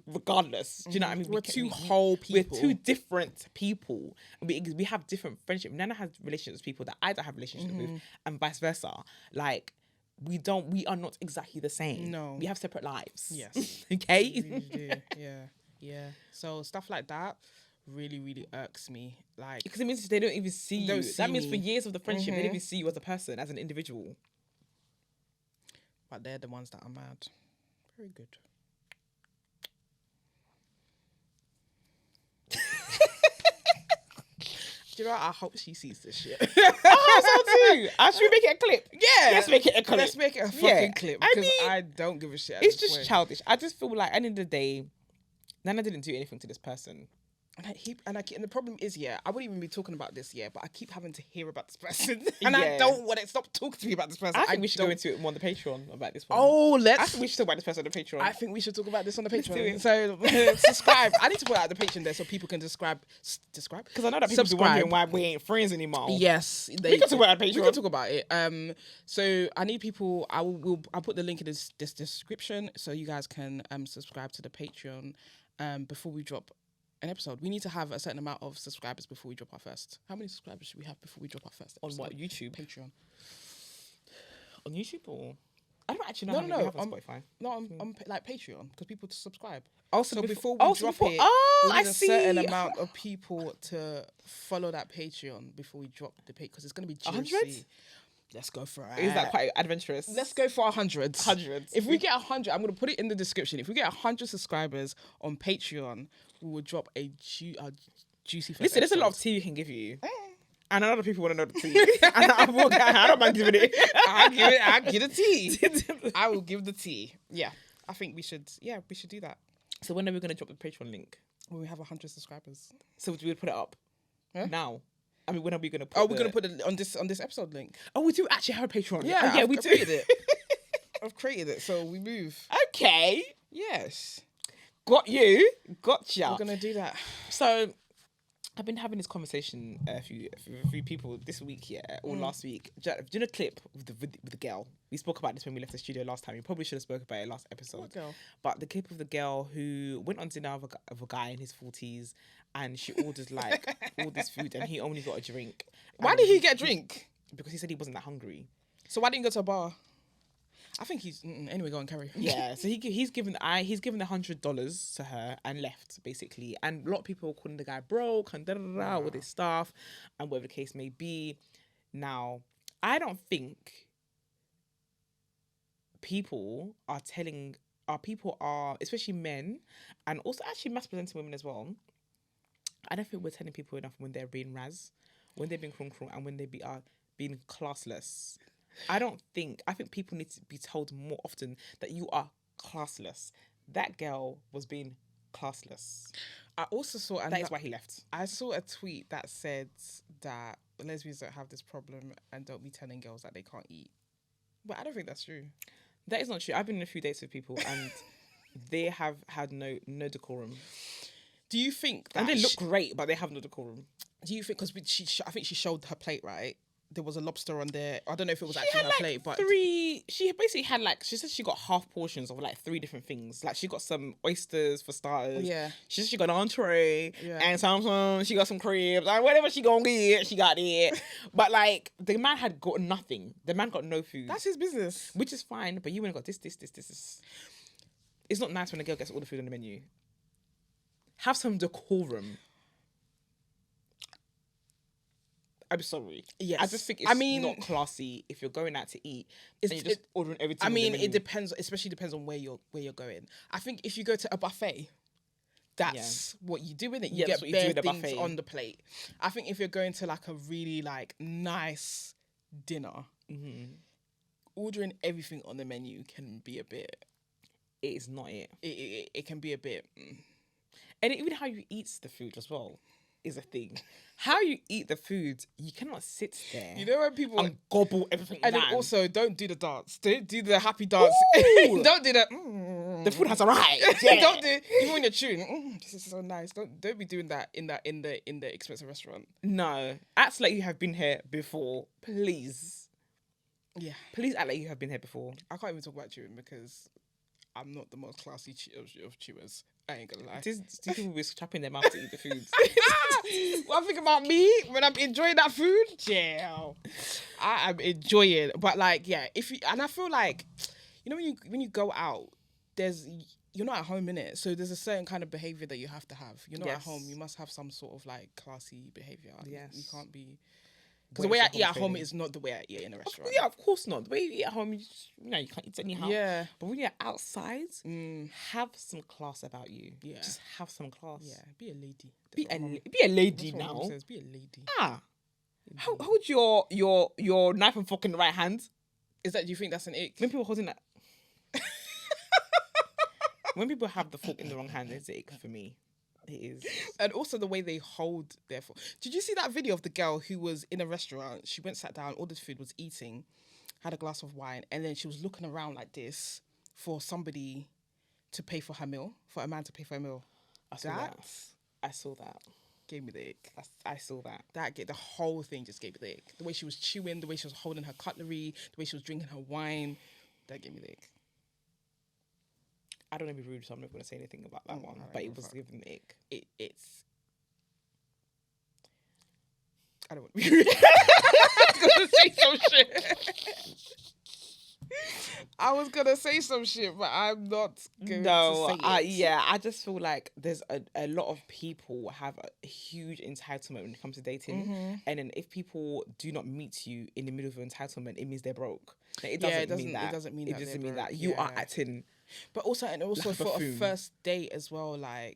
Regardless, do you know what I mean? We're two whole people. We're two different people. We have different friendship. Nana has relationships with people that I don't have relationships with, and vice versa. Like, we are not exactly the same. No, we have separate lives. Yes. Okay. We do. Yeah. So stuff like that really, really irks me. Like, because it means they don't even see you. That means for years of the friendship, they don't even see you as a person, as an individual. But they're the ones that are mad. Very good. You know, I hope she sees this shit. So too. Should we make it a clip? Yeah. Let's make it a clip. Let's make it a fucking clip. Because I don't give a shit. It's just childish. I just feel like at the end of the day, Nana didn't do anything to this person. And the problem is, I wouldn't even be talking about this, but I keep having to hear about this person. And I don't want to stop talking to me about this person. I think we should go into it more on the Patreon about this one. Oh, I think we should talk about this person on the Patreon. I think we should talk about this on the Patreon. So subscribe. I need to put out the Patreon there so people can subscribe. Because I know that people be wondering why we ain't friends anymore. Yes, we can talk about Patreon. We can talk about it. So I need people. I'll put the link in this description so you guys can subscribe to the Patreon before we drop an episode. We need to have a certain amount of subscribers before we drop our first. How many subscribers should we have before we drop our first episode? On what, YouTube? Patreon. On YouTube or? I don't actually know how many we have on Spotify. No, on like Patreon, because people to subscribe. Also, before we drop it, we need a certain amount of people to follow that Patreon before we drop the page, because it's going to be juicy. 100? Let's go for it. Is that quite adventurous? Let's go for 100. 100. If we get 100, I'm going to put it in the description. If we get 100 subscribers on Patreon, we will drop a juicy first Listen, there's a lot of tea we can give you. And a lot of people want to know the tea. And I don't mind giving it. I'll give the tea. I will give the tea. Yeah. I think we should do that. So when are we going to drop the Patreon link? When we have 100 subscribers. So we would put it up? Huh? Now? I mean, when are we going to put we're going to put it on this episode link. Oh, we do actually have a Patreon. Yeah, we I've do. Created it. I've created it, so we move. Okay. Yes. Got you. Gotcha. We're going to do that. So, I've been having this conversation a few people this week, or last week. Do you know a clip with the girl? We spoke about this when we left the studio last time. We probably should have spoke about it last episode. What girl? But the clip of the girl who went on dinner of a guy in his 40s, and she ordered like all this food, and he only got a drink. Why did he get a drink? Because he said he wasn't that hungry. So why didn't he go to a bar? I think he's anyway. Go on, carry. Yeah, so he's given $100 to her and left basically, and a lot of people were calling the guy broke and all this stuff, and whatever the case may be. Now, I don't think people are, especially men, and also actually mass presenting women as well. I don't think we're telling people enough when they're being when they're being crunk, and when they are being classless. I think people need to be told more often that you are classless. That girl was being classless. I also saw, and that is why he left. I saw a tweet that said that lesbians don't have this problem and don't be telling girls that they can't eat. But I don't think that's true. That is not true. I've been on a few dates with people and they have had no decorum. Do you think that... And they look great, but they have no decorum. Do you think... Because I think she showed her plate, right? There was a lobster on there. I don't know if it was actually her plate, but... She basically had she said she got half portions of 3 different things. Like she got some oysters for starters. Yeah. She said she got an entree and she got some crabs. Like whatever she gonna get, she got it. But the man had got nothing. The man got no food. That's his business. Which is fine, but you went and got this. It's not nice when a girl gets all the food on the menu. Have some decorum. I'm sorry. Yes. I just think it's not classy if you're going out to eat and you're just ordering everything. It depends, especially depends on where you're going. I think if you go to a buffet, that's what you do with it. You get bare things on the plate. I think if you're going to a really nice dinner, ordering everything on the menu can be a bit... It is not it. It can be a bit... And even how you eat the food as well is a thing. How you eat the food, you cannot sit there. You know when people... And gobble everything and down. And also, don't do the dance. Don't do the happy dance. Don't do that. The food has arrived. Yeah. Don't do... Even when you're chewing, this is so nice. Don't be doing that in the expensive restaurant. No. Act like you have been here before. Please. Yeah. Please act like you have been here before. I can't even talk about chewing because I'm not the most classy of chewers. I ain't gonna lie. These people be trapping their mouth to eat the food. Well, I think about me when I'm enjoying that food. Yeah, I am enjoying. But if you, and I feel when you go out, you're not at home, innit? So there's a certain kind of behaviour that you have to have. You're not at home. You must have some sort of classy behaviour. Yes. You can't be... Because the way I eat at home is not the way I eat in a restaurant. Yeah, of course not. The way you eat at home, you can't eat anyhow. Yeah. But when you're outside, have some class about you. Yeah. Just have some class. Yeah. Be a lady. Be a lady now. Mom says, be a lady. Hold your knife and fork in the right hand. Do you think that's an ick? When people holding that... When people have the fork in the wrong hand, it's an ick for me. It is. And also the way they hold their fork. Did you see that video of the girl who was in a restaurant? She went, sat down, ordered food, was eating, had a glass of wine, and then she was looking around like this for somebody to pay for her meal, for a man to pay for her meal. I saw that. Gave me the ick. I saw that. The whole thing just gave me the ick. The way she was chewing, the way she was holding her cutlery, the way she was drinking her wine, that gave me the ick. I don't want to be rude, so I'm not going to say anything about that one. But it was giving the ick. It's... I don't want to be rude. I was going to say some shit. I was going to say some shit, but I'm not going to say it. Yeah, I just feel like there's a lot of people have a huge entitlement when it comes to dating. Mm-hmm. And then if people do not meet you in the middle of your entitlement, it means they're broke. It doesn't mean that. It doesn't mean that. You are acting... But also for a first date as well, I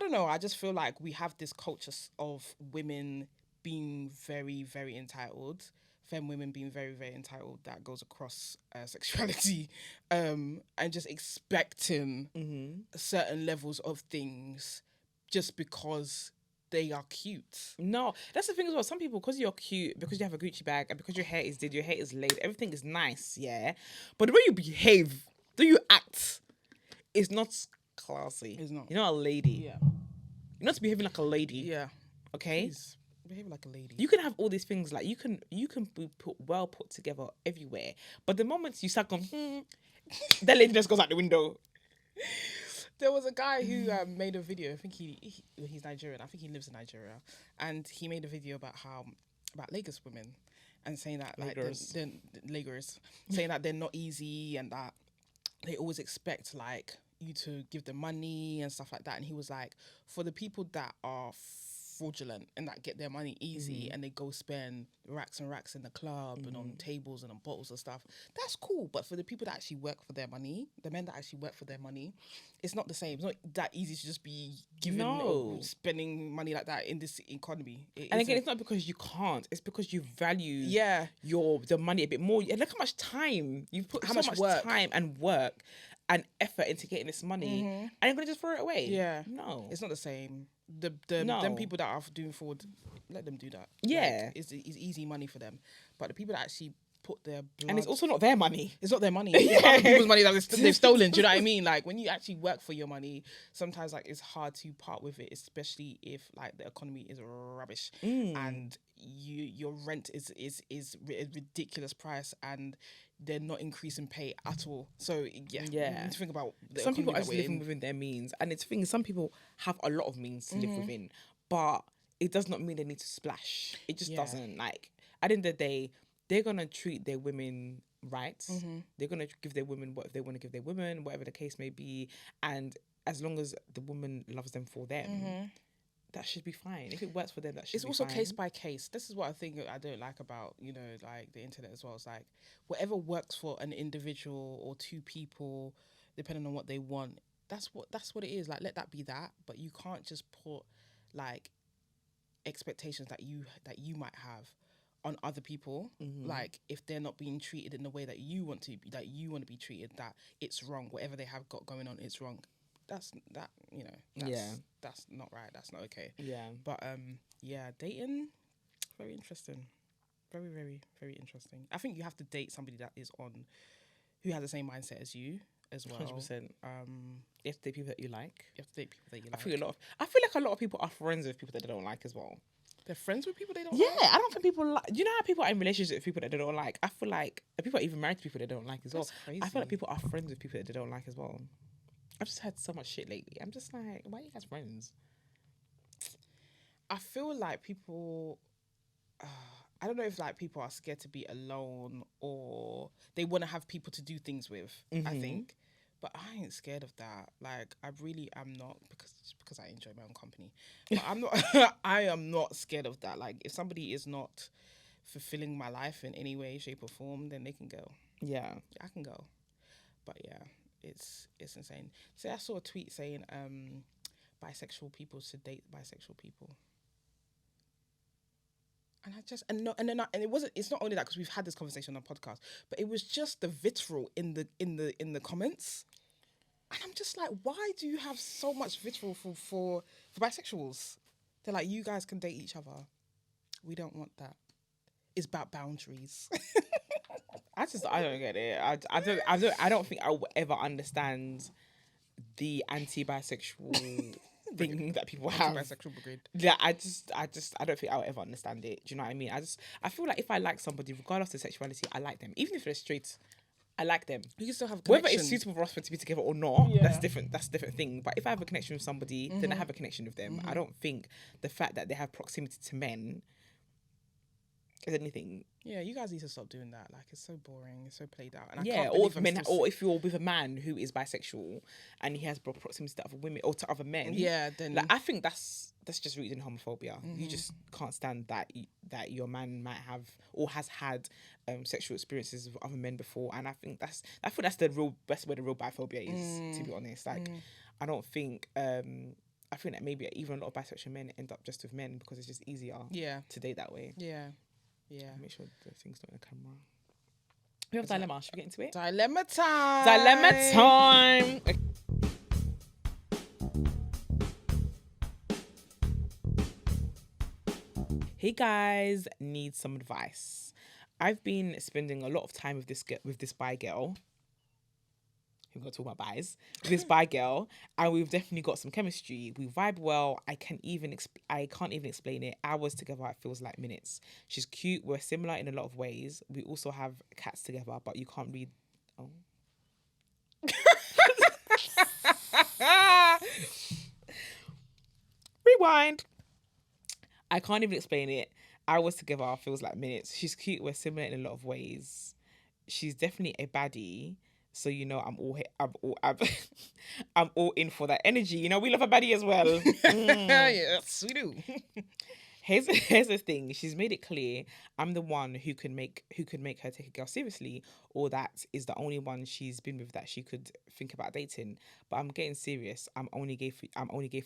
don't know, I just feel like we have this culture of women being very, very entitled, femme women being very, very entitled, that goes across sexuality, and just expecting certain levels of things just because they are cute. No, that's the thing as well. Some people, because you're cute, because you have a Gucci bag, and because your hair is did, your hair is laid, everything is nice, yeah? But the way you behave... Do you act? It's not classy. It's not. You're not a lady. Yeah. You're not behaving like a lady. Yeah. Okay. Please behave like a lady. You can have all these things, like you can be put together everywhere, but the moment you start going, that lady just goes out the window. There was a guy who made a video. I think he's Nigerian. I think he lives in Nigeria, and he made a video about Lagos women, and saying that Lagos. like Lagos, saying that they're not easy and that they always expect like you to give them money and stuff like that. And he was like, for the people that are fraudulent and that get their money easy and they go spend racks and racks in the club and on tables and on bottles and stuff, that's cool. But for the people that actually work for their money, the men that actually work for their money, it's not the same. It's not that easy to just be giving or spending money like that in this economy. And again, it's not because you can't, it's because you value the money a bit more. And look how much time you've put, time and work and effort into getting this money, and you're gonna just throw it away. Yeah, no, it's not the same. Them people that are doing fraud, let them do that. Yeah, like, it's easy money for them. But the people that actually put their blood, and it's also not their money. It's not their money. It's other people's money that they've stolen. Do you know what I mean? Like when you actually work for your money, sometimes like it's hard to part with it, especially if like the economy is rubbish and your rent is a ridiculous price and they're not increasing pay at all. So yeah, you need to think about some people are just living within their means, and it's things. Some people have a lot of means to live within, but it does not mean they need to splash. It just doesn't. Like at the end of the day, they're gonna treat their women right. They're gonna give their women what they want to give their women, whatever the case may be, and as long as the woman loves them for them. That should be fine. If it works for them, that should be fine. It's also case by case. This is what I think I don't like about, like the internet as well. It's like whatever works for an individual or two people, depending on what they want, that's what it is. Like let that be that. But you can't just put like expectations that you might have on other people. Like if they're not being treated in the way that you want to be treated, that it's wrong. Whatever they have got going on, it's wrong. That's not right. That's not okay. Yeah. But dating, very interesting. Very, very, very interesting. I think you have to date somebody that is who has the same mindset as you as well. 100%. You have to date people that you like. I feel like a lot of people are friends with people that they don't like as well. They're friends with people they don't like? Yeah, I don't think people like... You know how people are in relationships with people that they don't like? I feel like people are even married to people they don't like as well. That's crazy. I feel like people are friends with people that they don't like as well. I've just had so much shit lately. I'm just like, why are you guys friends? I feel like people... I don't know if like people are scared to be alone or they want to have people to do things with, I think. But I ain't scared of that. Like, I really am not, because I enjoy my own company. But I'm not... I am not scared of that. Like, if somebody is not fulfilling my life in any way, shape or form, then they can go. Yeah. I can go. But yeah... It's insane. So I saw a tweet saying bisexual people should date bisexual people, and it's not only that, because we've had this conversation on the podcast, but it was just the vitriol in the comments, and I'm just like, why do you have so much vitriol for bisexuals? They're like, you guys can date each other. We don't want that. It's about boundaries. I don't get it. I don't think I will ever understand the anti-bisexual thing that people have. Bisexual brigade. Yeah, I don't think I'll ever understand it. Do you know what I mean? I feel like if I like somebody, regardless of sexuality, I like them. Even if they're straight, I like them. You can still have a connection. Whether it's suitable for us to be together or not, that's different. That's a different thing. But if I have a connection with somebody, then I have a connection with them. I don't think the fact that they have proximity to men is anything. Yeah, you guys need to stop doing that. Like, it's so boring. It's so played out. And if you're with a man who is bisexual and he has proximity to other women or to other men, then like, I think that's just rooted in homophobia. You just can't stand that your man might have or has had sexual experiences with other men before, and I think that's the best where the real biphobia is. To be honest, like I don't think. I think that maybe even a lot of bisexual men end up just with men because it's just easier. To date that way. Yeah. Make sure the thing's not on the camera. We have dilemma. Should we get into it? Dilemma time. Hey guys, need some advice. I've been spending a lot of time with this bi girl. we're going to talk about bis, with this bi girl, and we've definitely got some chemistry. We vibe well. I can't even explain it. Hours together, it feels like minutes. She's cute. We're similar in a lot of ways. We also have cats together, but you can't read. Oh. Rewind. I can't even explain it. Hours together feels like minutes. She's cute. We're similar in a lot of ways. She's definitely a baddie. So I'm all in for that energy. You know, we love a baddie as well. Yes, we do. Here's the thing. She's made it clear I'm the one who could make her take a girl seriously, or that is the only one she's been with that she could think about dating. But I'm getting serious. I'm only gay for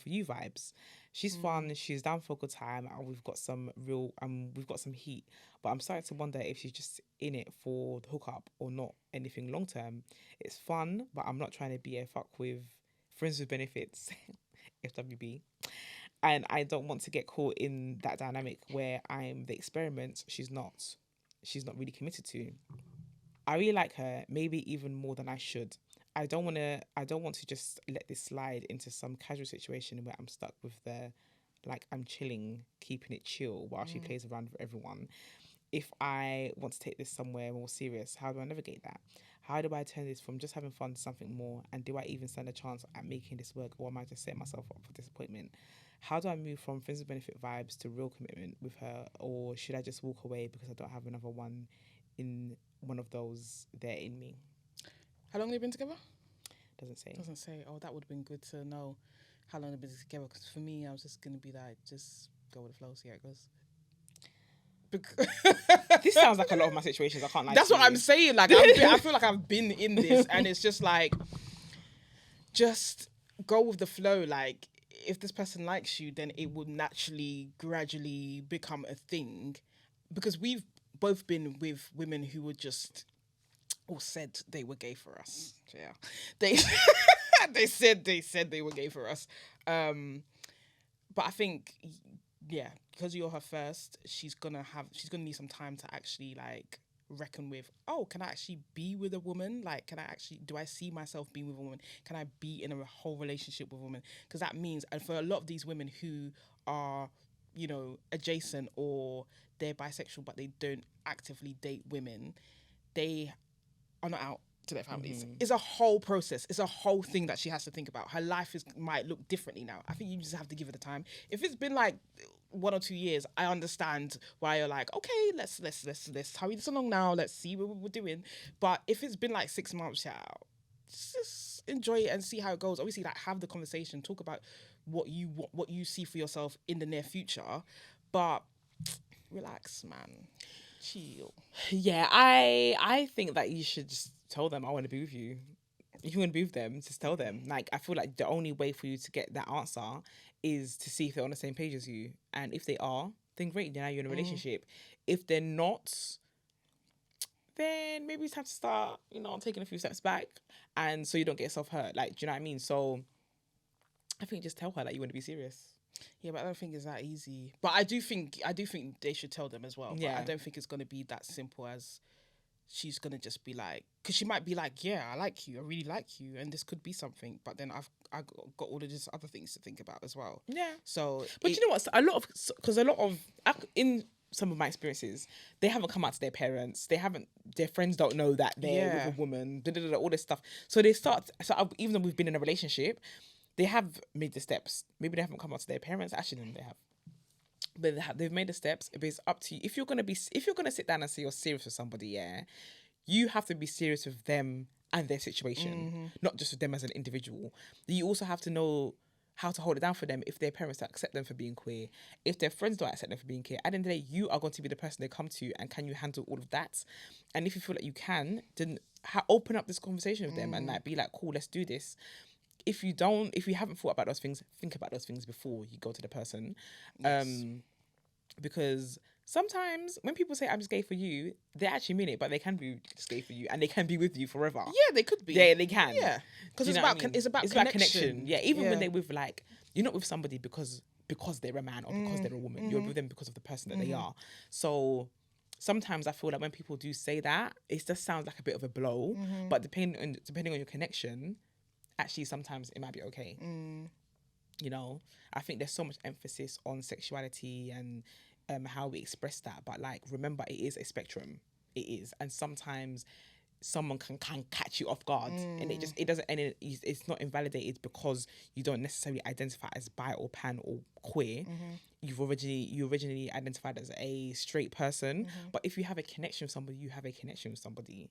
you vibes. She's fun. She's down for a good time, and we've got some heat. But I'm starting to wonder if she's just in it for the hookup or not anything long term. It's fun, but I'm not trying to be a fuck with friends with benefits, FWB. And I don't want to get caught in that dynamic where I'm the experiment she's not really committed to. I really like her, maybe even more than I should. I don't want to just let this slide into some casual situation where I'm stuck with I'm chilling, keeping it chill while she plays around with everyone. If I want to take this somewhere more serious, how do I navigate that? How do I turn this from just having fun to something more? And do I even stand a chance at making this work, or am I just setting myself up for disappointment? How do I move from friends with benefit vibes to real commitment with her? Or should I just walk away because I don't have another one in one of those there in me? How long have they been together? Doesn't say. Doesn't say. Oh, that would have been good to know how long they've been together. Because for me, I was just going to be like, just go with the flow, see how it goes. This sounds like a lot of my situations. I can't lie. That's what I'm saying. Like, I feel like I've been in this, and it's just like, just go with the flow. Like, if this person likes you, then it would naturally, gradually become a thing. Because we've both been with women who were just, or said they were gay for us. Yeah, they said they were gay for us. But I think, yeah, because you're her first, she's gonna need some time to actually like reckon with, oh, can I actually be with a woman? Like, do I see myself being with a woman? Can I be in a whole relationship with a woman? Because that means, and for a lot of these women who are, you know, adjacent or they're bisexual but they don't actively date women, they are not out to their families. It's a whole process. It's a whole thing that she has to think about. Her life might look differently now. I think you just have to give her the time. If it's been like 1 or 2 years, I understand why you're like, okay, let's hurry this along now. Let's see what we're doing. But if it's been like 6 months, yeah, just enjoy it and see how it goes. Obviously, like, have the conversation, talk about what you see for yourself in the near future. But relax, man. Chill. Yeah, I think that you should just tell them I want to be with you. If you want to be with them, just tell them. Like, I feel like the only way for you to get that answer is to see if they're on the same page as you. And if they are, then great, then now you're in a relationship. If they're not, then maybe it's time to start, you know, taking a few steps back, and so you don't get yourself hurt. Like, do you know what I mean? So I think just tell her that you want to be serious. Yeah, but I don't think it's that easy. But I do think they should tell them as well. Yeah. But I don't think it's going to be that simple as she's going to just be like, because she might be like, yeah, I like you, I really like you, and this could be something. But then I've got all of these other things to think about as well. Yeah. So, but you know what? In some of my experiences, they haven't come out to their parents. Their friends don't know that they're with a woman. All this stuff. So they start. Even though we've been in a relationship, they have made the steps. Maybe they haven't come out to their parents. Actually, they have. But they've made the steps. But it's up to you. If you're gonna sit down and say you're serious with somebody, yeah, you have to be serious with them and their situation, not just with them as an individual. You also have to know how to hold it down for them if their parents don't accept them for being queer, if their friends don't accept them for being queer. At the end of the day, you are going to be the person they come to, and can you handle all of that? And if you feel like you can, then open up this conversation with them and like be like, cool, let's do this. If you haven't thought about those things, think about those things before you go to the person. Yes. Because sometimes when people say I'm just gay for you, they actually mean it, but they can be just gay for you and they can be with you forever. Yeah, they could be. Yeah, they can. Yeah. Because it's about connection. Yeah, even when they're with, like, you're not with somebody because they're a man or because they're a woman. You're with them because of the person that they are. So sometimes I feel like when people do say that, it just sounds like a bit of a blow. But depending on your connection, actually sometimes it might be okay. You know, I think there's so much emphasis on sexuality and how we express that, but like, remember, it is a spectrum. It is, and sometimes someone can catch you off guard, and it doesn't, and it's not invalidated because you don't necessarily identify as bi or pan or queer. You originally identified as a straight person, but if you have a connection with somebody, you have a connection with somebody,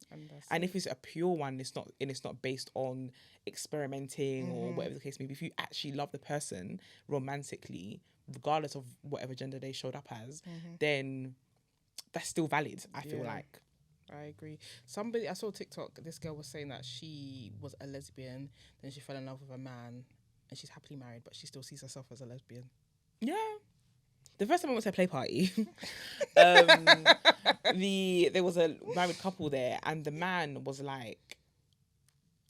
and if it's a pure one, it's not based on experimenting or whatever the case may be. If you actually love the person romantically, regardless of whatever gender they showed up as, then that's still valid. I feel like. I agree. I saw TikTok, this girl was saying that she was a lesbian, then she fell in love with a man, and she's happily married, but she still sees herself as a lesbian. Yeah. The first time I went to a play party, there was a married couple there, and the man was like,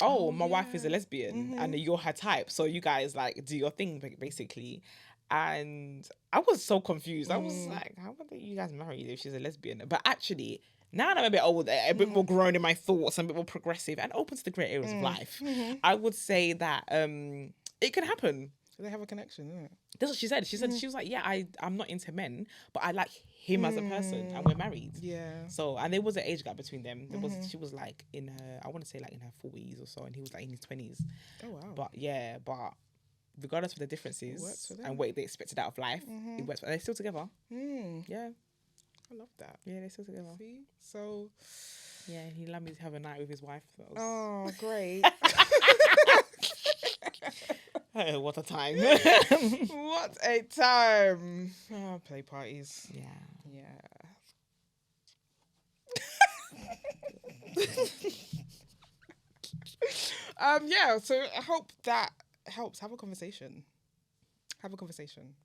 my wife is a lesbian, and you're her type, so you guys like do your thing, basically. And I was so confused. I was like, how are you guys married if she's a lesbian? But actually, now that I'm a bit older, a bit more grown in my thoughts, and a bit more progressive and open to the great areas of life, I would say that it can happen. So they have a connection, isn't it? That's what she said. She was like, yeah, I'm not into men, but I like him as a person, and we're married. Yeah. So, and there was an age gap between them. She was like in her, I want to say like in her 40s or so, and he was like in his 20s. Oh wow. But regardless of the differences and what they expected out of life, it works. They're still together. Yeah. I love that. Yeah, they're still together. See? So... Yeah, he allowed me to have a night with his wife. Oh, great. Oh, what a time. What a time. Oh, play parties. Yeah. So I hope that helps. Have a conversation.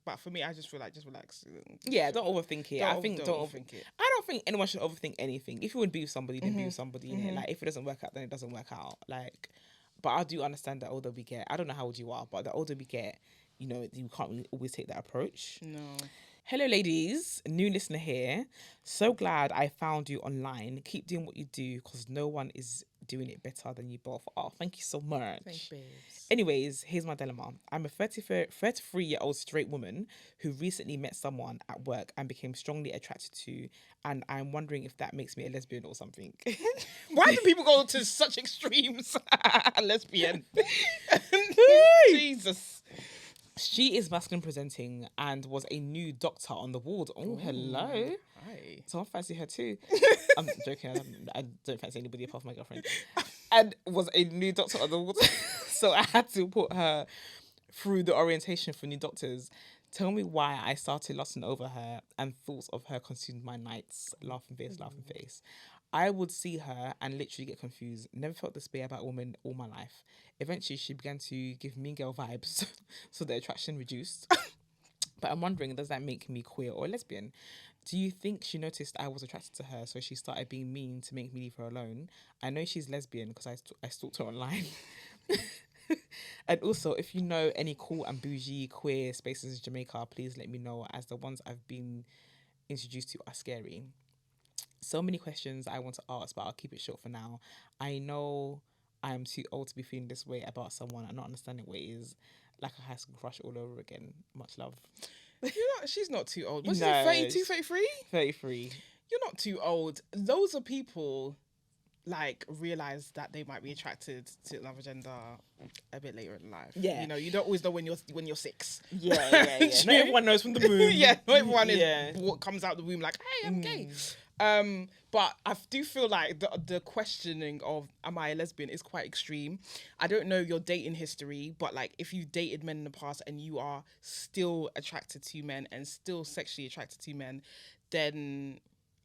But for me, I just feel like just relax. Yeah, don't overthink it. Don't overthink it. I don't think anyone should overthink anything. If you would be with somebody, then be with somebody. Like, if it doesn't work out, then it doesn't work out. Like, but I do understand the older we get. I don't know how old you are, but the older we get, you can't really always take that approach. No. Hello, ladies. New listener here. So glad I found you online. Keep doing what you do, because no one is doing it better than you both are. Thank you so much. Thanks, babes. Anyways, here's my dilemma. I'm a 33-year-old straight woman who recently met someone at work and became strongly attracted to, and I'm wondering if that makes me a lesbian or something. Why do people go to such extremes? Lesbian. Jesus. She is masculine presenting and was a new doctor on the ward. Oh, hello. Hi. So I fancy her too. I'm joking. I don't fancy anybody apart from my girlfriend. And was a new doctor on the ward. So I had to put her through the orientation for new doctors. Tell me why I started lusting over her and thoughts of her consumed my nights. Laughing face. I would see her and literally get confused. Never felt this way about a woman all my life. Eventually, she began to give mean girl vibes, so the attraction reduced. But I'm wondering, does that make me queer or lesbian? Do you think she noticed I was attracted to her, so she started being mean to make me leave her alone? I know she's lesbian because I stalked her online. And also, if you know any cool and bougie queer spaces in Jamaica, please let me know, as the ones I've been introduced to are scary. So many questions I want to ask, but I'll keep it short for now. I know I'm too old to be feeling this way about someone and not understanding what it is. Like a high school crush all over again. Much love. She's not too old. Was No, she 32, 33? 33. You're not too old. Those are people like realize that they might be attracted to another gender a bit later in life. Yeah. You don't always know when you're 6. Yeah. Not everyone knows from the womb. Yeah, not everyone is what comes out the womb like, hey, I'm gay. But I do feel like the questioning of am I a lesbian is quite extreme. I don't know your dating history, but like if you dated men in the past and you are still attracted to men and still sexually attracted to men, then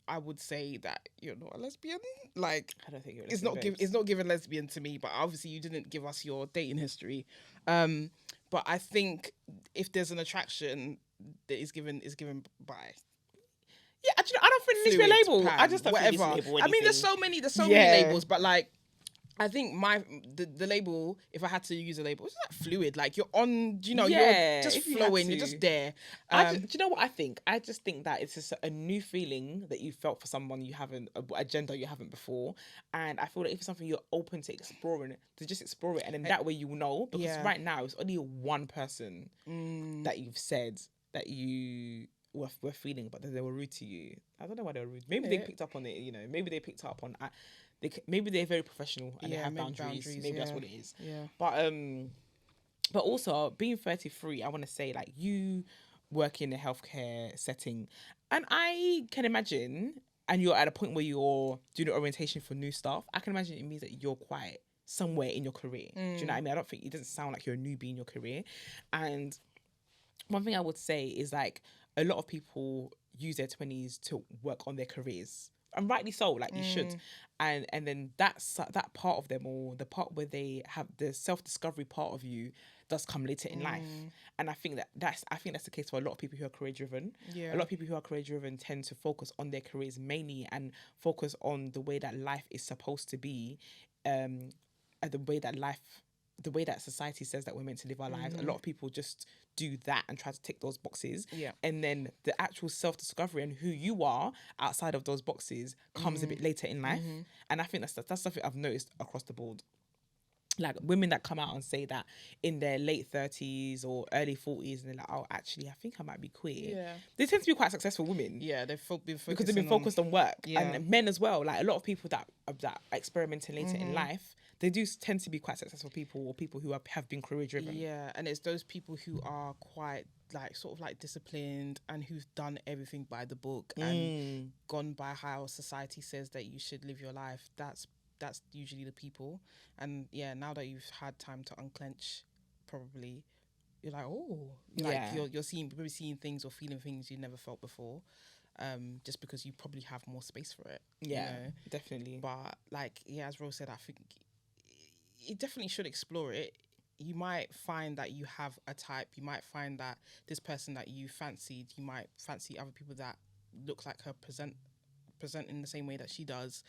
I would say that you're not a lesbian. Like, I don't think you're a lesbian. it's not given lesbian to me, but obviously you didn't give us your dating history. But I think if there's an attraction that is given by. Yeah, actually, I don't think it needs to be a label. I just don't think it needs to be a label. I mean, there's so many labels, but like, I think the label, if I had to use a label, it's like fluid. Like you're on, you're just if you had flowing. You're to. just there. Do you know what I think? I just think that it's just a new feeling that you felt for someone you haven't, a gender you haven't before. And I feel like if it's something you're open to exploring, to just explore it. And then that way you will know. Because right now, it's only one person that you've said that you were feeling, but they were rude to you. I don't know why they were rude. Maybe they picked up on it, maybe they picked up on... maybe they're very professional and they have boundaries. Maybe that's what it is. Yeah. But also, being 33, I want to say, like, you work in a healthcare setting. And I can imagine, and you're at a point where you're doing orientation for new staff, I can imagine it means that you're quite somewhere in your career. Do you know what I mean? I don't think... It doesn't sound like you're a newbie in your career. And one thing I would say is, like, a lot of people use their 20s to work on their careers. And rightly so, like you should. And then that part of them, or the part where they have the self-discovery part of you, does come later in life. And I think that's the case for a lot of people who are career driven. A lot of people who are career driven tend to focus on their careers mainly, and focus on the way that life is supposed to be, and the way that society says that we're meant to live our lives. A lot of people just do that and try to tick those boxes. And then the actual self-discovery and who you are outside of those boxes comes a bit later in life. And I think that's something I've noticed across the board. Like, women that come out and say that in their late 30s or early 40s, and they're like, oh, actually, I think I might be queer. They tend to be quite successful women. They've been because they've been focused on work. And men as well. Like, a lot of people that are experimenting later in life, they do tend to be quite successful people, or people who have been career driven. And it's those people who are quite, like, sort of like disciplined, and who've done everything by the book and gone by how society says that you should live your life. That's usually the people. And now that you've had time to unclench, probably you're like, you're seeing things or feeling things you never felt before, just because you probably have more space for it. Definitely. But like, as Rose said, I think you definitely should explore it. You might find that you have a type. You might find that this person that you fancied, you might fancy other people that look like her, present in the same way that she does.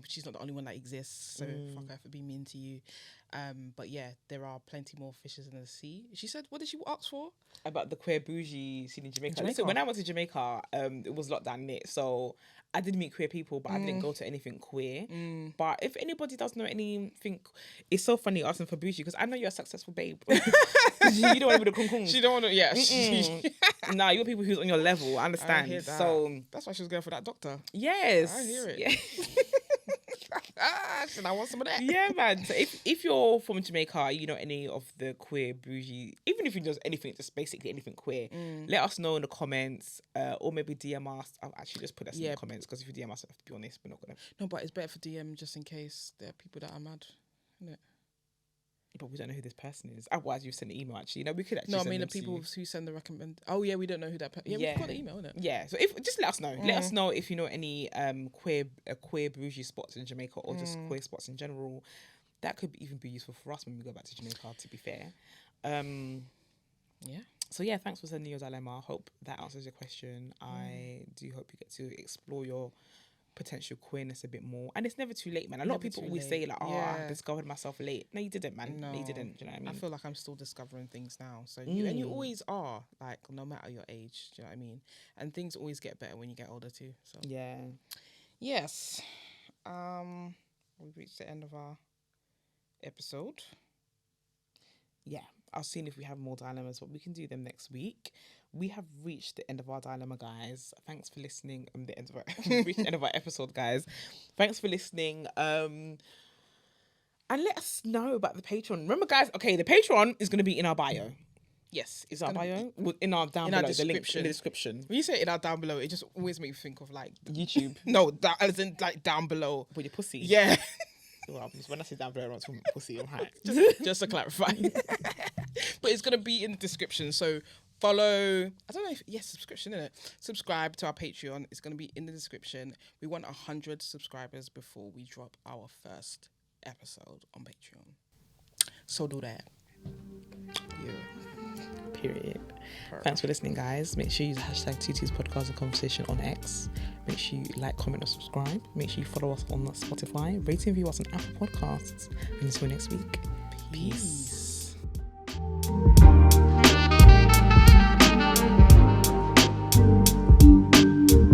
She's not the only one that exists, so fuck her for being mean to you. But there are plenty more fishes in the sea. She said, what did she ask for? About the queer bougie scene in Jamaica. Listen, when I went to Jamaica, it was lockdown lit, so I did meet queer people, but I didn't go to anything queer. But if anybody does know anything, it's so funny asking for bougie, because I know you're a successful babe. You don't want to be the kung kung. She don't want to, Nah, you're people who's on your level. I understand. I hear that. So that's why she was going for that doctor. Yes. I hear it. Yeah. Should I want some of that? Yeah, man. So if you're from Jamaica, you know any of the queer bougie, even if you know anything, just basically anything queer, let us know in the comments, or maybe DM us. I'll actually just put us in the comments, because if you DM us, I have to be honest, we're not gonna. No, but it's better for DM, just in case there are people that are mad, isn't it? But we don't know who this person is. Otherwise, you send an email. Actually, we could actually. No, I mean the people who send the recommend. Oh yeah, we don't know who that. We've got the email, innit? Yeah. So just let us know. Let us know if you know any queer bougie spots in Jamaica, or just queer spots in general. That could even be useful for us when we go back to Jamaica. To be fair. So thanks for sending your dilemma. I hope that answers your question. I do hope you get to explore your potential queerness a bit more, and it's never too late, man. A lot of people always say like, I discovered myself late. No, you didn't, man. No, you didn't. Do you know what I mean? I feel like I'm still discovering things now, so you always are, like, no matter your age. Do you know what I mean? And things always get better when you get older too, so yes. We've reached the end of our episode. I was seeing if we have more dilemmas, but we can do them next week. We have reached the end of our dilemma, guys. Thanks for listening. We've reached the end of our episode, guys. Thanks for listening. And let us know about the Patreon. Remember, guys, okay, the Patreon is going to be in our bio. Yes, it's our bio. In our down below, the link in the description. When you say in our down below, it just always makes me think of like YouTube. No, that as in like down below. With your pussy. Yeah. Well, when I say down below, I'm not talking pussy. I'm high. Just to clarify. But it's gonna be in the description. So follow. I don't know if subscription, innit? Subscribe to our Patreon. It's gonna be in the description. We want 100 subscribers before we drop our first episode on Patreon. So do that. Yeah. Period. Thanks for listening, guys. Make sure you use hashtag TT's podcast and conversation on X. Make sure you like, comment, or subscribe. Make sure you follow us on Spotify. Rate and review us on Apple Podcasts. And until next week, peace.